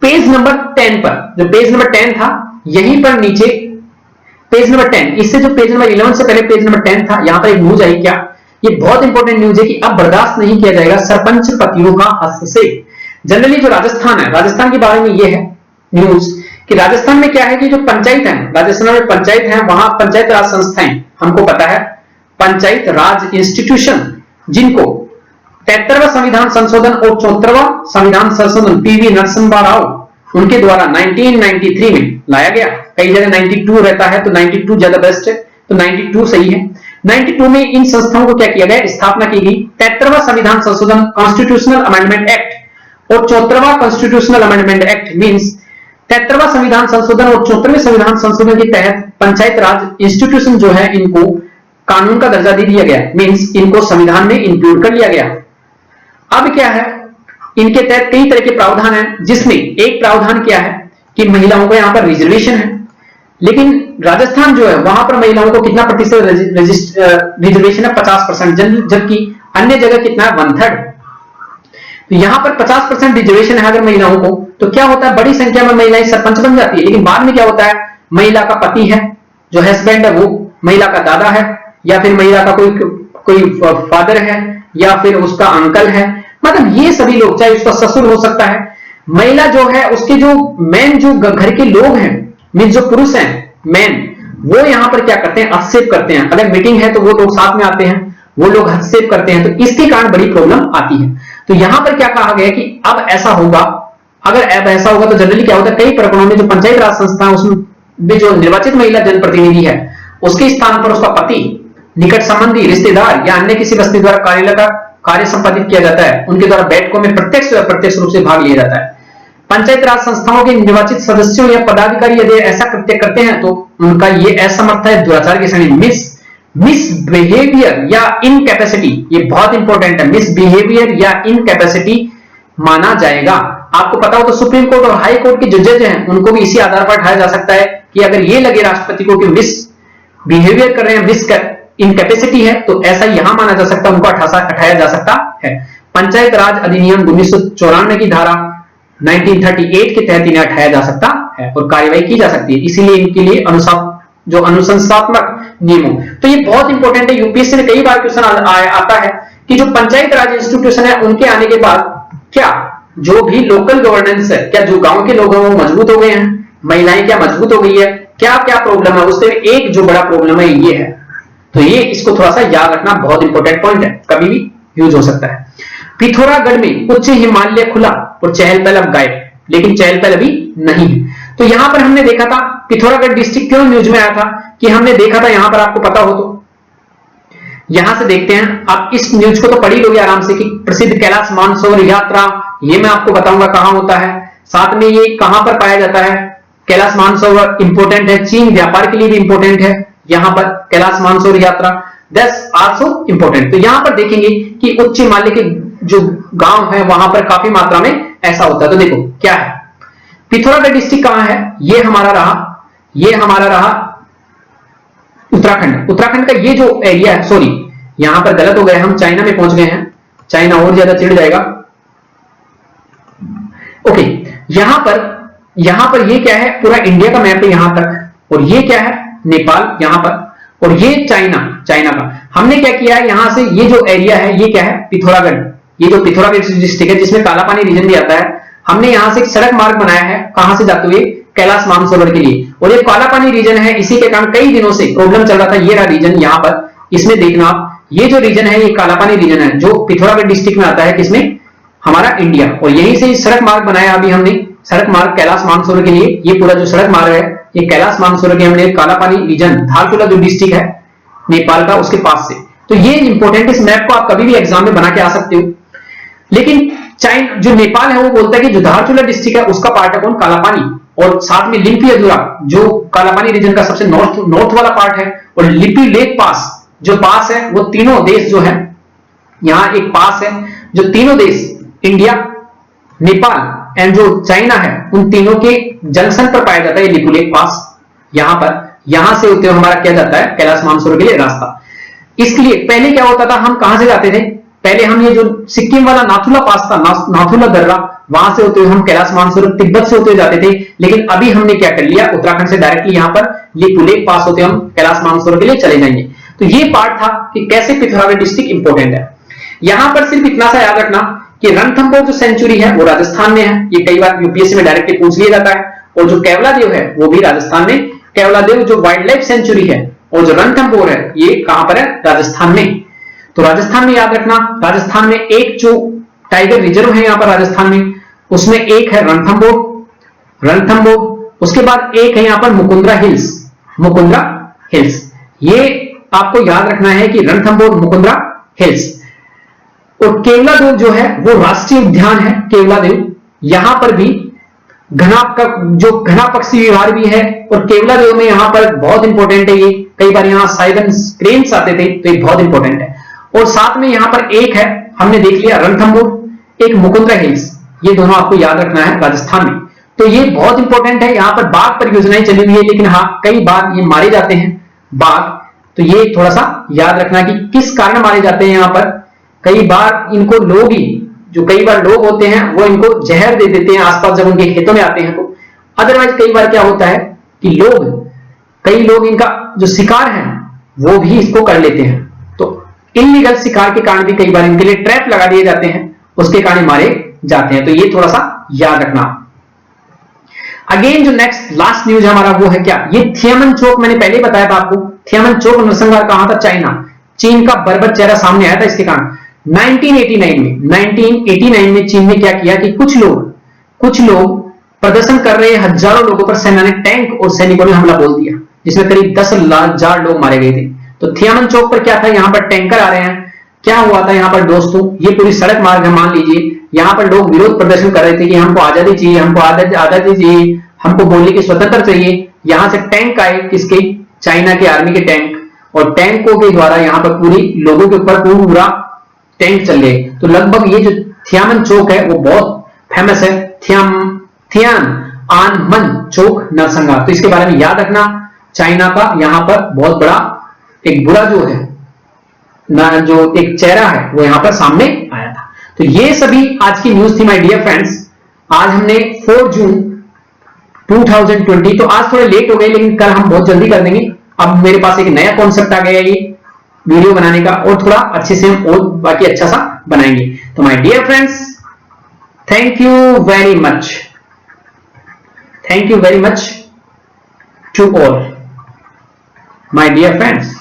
पेज नंबर 10 पर, जो पेज नंबर 10 था, यहीं पर नीचे पेज नंबर 10, इससे जो पेज नंबर 11 से पहले पेज नंबर 10 था, यहां पर एक न्यूज आई क्या, ये बहुत इंपॉर्टेंट न्यूज है कि अब बर्दाश्त नहीं किया जाएगा सरपंच पतियों का हस्तक्षेप। जनरली जो राजस्थान है, राजस्थान के बारे में ये है न्यूज कि राजस्थान में क्या है कि जो पंचायत है, राजस्थान में पंचायत है, वहां पंचायत राज संस्थाएं, हमको पता है पंचायत राज इंस्टीट्यूशन, जिनको 73वां संविधान संशोधन और 74वां संविधान संशोधन पीवी नरसिम्हा राव उनके द्वारा 1993 में लाया गया। कई जगह 92 रहता है तो 92 ज्यादा बेस्ट है, तो 92 सही है। 92 में इन संस्थाओं को क्या किया गया, स्थापना की गई। 73वां संविधान संशोधन कॉन्स्टिट्यूशनल अमेंडमेंट एक्ट और 74वां कॉन्स्टिट्यूशनल अमेंडमेंट एक्ट मींस 73वां संविधान संशोधन और 74वें संविधान संशोधन के तहत पंचायत राज इंस्टीट्यूशन जो है इनको कानून का दर्जा दे दिया गया, मींस इनको संविधान में इंक्लूड कर लिया गया। अब क्या है, इनके तहत कई तरह के प्रावधान हैं, जिसमें एक प्रावधान क्या है कि महिलाओं को यहां पर रिजर्वेशन है, लेकिन राजस्थान जो है वहां पर महिलाओं को कितना प्रतिशत रिजर्वेशन है, 50%, जबकि अन्य जगह कितना है, 1/3। तो यहां पर 50% रिजर्वेशन है अगर महिलाओं को, तो क्या होता है, बड़ी संख्या में महिलाएं सरपंच बन जाती है। लेकिन बाद में क्या होता है, महिला का पति है, जो हस्बैंड है, वो महिला का दादा है, या फिर महिला का कोई फादर है, या फिर उसका अंकल है, मतलब ये सभी लोग, चाहे उसका ससुर हो सकता है। महिला जो है उसके जो मेन जो घर के लोग हैं, मीन जो पुरुष हैं मेन, वो यहां पर क्या करते हैं, हस्तक्षेप करते हैं। अगर मीटिंग है तो वो लोग साथ में आते हैं, वो लोग हस्तक्षेप करते हैं, तो इसके कारण बड़ी प्रॉब्लम आती है। तो यहां पर क्या कहा गया कि अब ऐसा होगा, अगर अब ऐसा होगा तो जनरली क्या होता है, कई प्रकरणों में जो पंचायत राज संस्था उसमें जो निर्वाचित महिला जनप्रतिनिधि है उसके स्थान पर उसका पति, निकट संबंधी, रिश्तेदार या अन्य किसी व्यक्ति द्वारा कार्य संपादित किया जाता है, उनके द्वारा बैठकों में प्रत्यक्ष या अप्रत्यक्ष रूप से भाग लिया जाता है। पंचायत राज संस्थाओं के निर्वाचित सदस्यों या पदाधिकारी यदि ऐसा कृत्य करते हैं तो उनका ये असमर्थ है, दुराचार की श्रेणी, मिसबिहेवियर या इनकैपेसिटी, ये बहुत इंपॉर्टेंट है, मिसबिहेवियर या इनकैपेसिटी माना जाएगा। आपको पता हो तो सुप्रीम कोर्ट और हाई कोर्ट के जो जज हैं उनको भी इसी आधार पर हटाया जा सकता है कि अगर ये लगे राष्ट्रपति को कि मिसबिहेवियर कर रहे हैं, इनकैपेसिटी है, तो ऐसा यहां माना जा सकता है, उनको हटाया जा सकता है। पंचायत राज अधिनियम 1994 की धारा 1938 के तहत इन्हें हटाया जा सकता है और कार्रवाई की जा सकती है। इसीलिए इनके लिए जो अनुशंसात्मक नियमों, तो ये बहुत इंपॉर्टेंट है। यूपीएससी में कई बार क्वेश्चन आता है कि जो पंचायत राज इंस्टीट्यूशन है उनके आने के बाद क्या जो भी लोकल गवर्नेंस है, क्या जो गांव के लोग हैं वो मजबूत हो गए हैं, महिलाएं क्या मजबूत हो गई है, क्या क्या प्रॉब्लम है, उससे एक जो बड़ा प्रॉब्लम है ये है। तो ये इसको थोड़ा सा याद रखना, बहुत इंपॉर्टेंट पॉइंट है, कभी भी यूज हो सकता है। पिथौरागढ़ में उच्च हिमालय खुला और चहल पहल अब गायब, लेकिन चहल पहल अभी नहीं है। तो यहां पर हमने देखा था पिथौरागढ़ डिस्ट्रिक्ट क्यों न्यूज में आया था कि हमने देखा था, यहां पर आपको पता हो तो यहां से देखते हैं। आप इस न्यूज को तो पढ़ ही लोगे आराम से कि प्रसिद्ध कैलाश मानसरोवर यात्रा, ये मैं आपको बताऊंगा कहां होता है, साथ में ये कहां पर पाया जाता है। कैलाश मानसरोवर इंपॉर्टेंट है, चीन व्यापार के लिए भी इंपॉर्टेंट है। यहां पर कैलाश मानसरोवर यात्रा 10 800 इंपॉर्टेंट। तो यहां पर देखेंगे कि उच्च हिमालय के जो गांव है वहां पर काफी मात्रा में ऐसा होता है। तो देखो क्या है, पिथौरागढ़ डिस्ट्रिक्ट कहां है, ये हमारा रहा उत्तराखंड। उत्तराखंड का ये जो एरिया है, सॉरी यहां पर गलत हो गए, हम चाइना में पहुंच गए हैं, चाइना और ज्यादा चिढ़ जाएगा। ओके, यहां पर ये क्या है, पूरा इंडिया का मैप है यहां तक, और ये क्या है, नेपाल यहां पर, और ये चाइना का। हमने क्या किया है, यहां से ये जो एरिया है ये क्या है, पिथौरागढ़, ये जो पिथौरागढ़ डिस्ट्रिक्ट है जिसमें कालापानी रीजन भी आता है, हमने यहां से एक सड़क मार्ग बनाया है, कहां से जाते हुए, कैलाश मानसरोवर के लिए। और ये कालापानी रीजन है, इसी के कारण कई दिनों से प्रॉब्लम चल रहा था। ये रहा रीजन यहां पर, इसमें देखना आप, ये जो रीजन है ये कालापानी रीजन है जो पिथौरागढ़ डिस्ट्रिक्ट में आता है, किसमें, हमारा इंडिया। और यहीं से सड़क मार्ग बनाया अभी हमने, सड़क मार्ग कैलाश मानसरोवर के लिए। ये पूरा जो सड़क मार्ग है ये कैलाश मानसरोवर के हमने कालापानी रीजन, धारचूला जो डिस्ट्रिक्ट है नेपाल का, उसके पास से। तो ये इंपॉर्टेंट, इस मैप को आप कभी भी एग्जाम में बना के आ सकते हो। लेकिन चाइना जो नेपाल है वो बोलता है कि जो धारचूला डिस्ट्रिक्ट है उसका पार्ट है कौन, कालापानी, और साथ में लिम्पी अधूरा जो कालापानी रीजन का सबसे नॉर्थ वाला पार्ट है, और लिपी लेक पास जो पास है, वो तीनों देश जो है, यहां एक पास है जो तीनों देश, इंडिया, नेपाल एंड जो चाइना है, उन तीनों के जंक्शन पर पाया जाता है लिपी लेक पास। यहां से होते हुए हमारा क्या जाता है, कैलाश मानसरोवर के लिए रास्ता। इसके लिए पहले क्या होता था, हम कहां से जाते थे, पहले हम ये जो सिक्किम वाला नाथुला पास था, नाथुला दर्रा, वहां से होते हुए हम कैलाश मानसरोवर तिब्बत से होते हुए जाते थे, लेकिन अभी हमने क्या कर लिया, उत्तराखंड से डायरेक्टली यहाँ पर लिपुलेख पास होते हम कैलाश मानसरोवर के लिए चले जाएंगे। तो ये पार्ट था कि कैसे पिथौरागढ़ डिस्ट्रिक्ट इंपॉर्टेंट है। यहां पर सिर्फ इतना सा याद रखना कि रणथंभौर जो सेंचुरी है वो राजस्थान में है, ये कई बार यूपीएससी में डायरेक्टली पूछ लिया जाता है, और जो केवलादेव है वो भी राजस्थान में, केवलादेव जो वाइल्ड लाइफ सेंचुरी है, और जो रणथंभौर है ये कहां पर है, राजस्थान में। तो राजस्थान में याद रखना, राजस्थान में एक जो टाइगर रिजर्व है यहां पर राजस्थान में, उसमें एक है रणथंभौर, उसके बाद एक है यहां पर मुकुंदरा हिल्स। ये आपको याद रखना है कि रणथंभौर, मुकुंदरा हिल्स। और केवलादेव जो है वो राष्ट्रीय उद्यान है केवलादेव, यहां पर भी घना पक्षी विहार भी है, और केवलादेव में यहां पर बहुत इंपॉर्टेंट है, ये कई बार यहां साइबन क्रेन्स आते थे, तो ये बहुत इंपॉर्टेंट है। और साथ में यहां पर एक है, हमने देख लिया रणथंभौर, एक मुकुंदरा हिल्स, ये दोनों आपको याद रखना है राजस्थान में। तो ये बहुत इंपॉर्टेंट है। यहां पर बाघ परियोजनाएं चली हुई है, लेकिन हाँ कई बार ये मारे जाते हैं बाघ, तो ये थोड़ा सा याद रखना कि किस कारण मारे जाते हैं। यहां पर कई बार इनको लोग ही, जो कई बार लोग होते हैं वो इनको जहर दे देते हैं आसपास जब उनके खेतों में आते हैं तो। अदरवाइज कई बार क्या होता है कि कई लोग इनका जो शिकार है वो भी इसको कर लेते हैं, तो इलीगल शिकार के कारण भी कई बार इनके लिए ट्रैप लगा दिए जाते हैं, उसके कारण मारे जाते हैं। तो ये थोड़ा सा याद रखना। अगेन जो नेक्स्ट लास्ट न्यूज हमारा वो है क्या, ये थियामन चौक, मैंने पहले बताया था आपको, थियामन चौक नरसंहार कहां था, चाइना, चीन का बर्बर चेहरा सामने आया था इसके कारण। 1989 में चीन ने क्या किया कि कुछ लोग प्रदर्शन कर रहे हजारों लोगों पर सेना ने, टैंक और सैनिकों ने हमला बोल दिया, जिसमें करीब 10,000 लोग मारे गए थे। तो थियामन चौक पर क्या था, यहां पर टैंकर आ रहे हैं। क्या हुआ था यहां पर दोस्तों, ये पूरी सड़क मार्ग है, मान लीजिए यहां पर लोग विरोध प्रदर्शन कर रहे थे कि हमको आजादी चाहिए, हमको आजादी चाहिए, हमको बोलने की स्वतंत्रता चाहिए। यहां से टैंक आए, किसके, चाइना के आर्मी के टैंक, और टैंकों के द्वारा यहां पर पूरी लोगों के ऊपर पूरा टैंक चल गए। तो लगभग ये जो थियामन चौक है वो बहुत फेमस है, थियानअनमन चौक नरसंहार। तो इसके बारे में याद रखना, चाइना का यहां पर बहुत बड़ा एक बुरा जो है ना, जो एक चेहरा है वो यहां पर सामने आया था। तो ये सभी आज की न्यूज थी माय डियर फ्रेंड्स। आज हमने 4 जून 2020, तो आज थोड़े लेट हो गए, लेकिन कल हम बहुत जल्दी कर देंगे। अब मेरे पास एक नया कॉन्सेप्ट आ गया ये वीडियो बनाने का, और थोड़ा अच्छे से हम और बाकी अच्छा सा बनाएंगे। तो my dear friends, thank you very much to all my dear friends.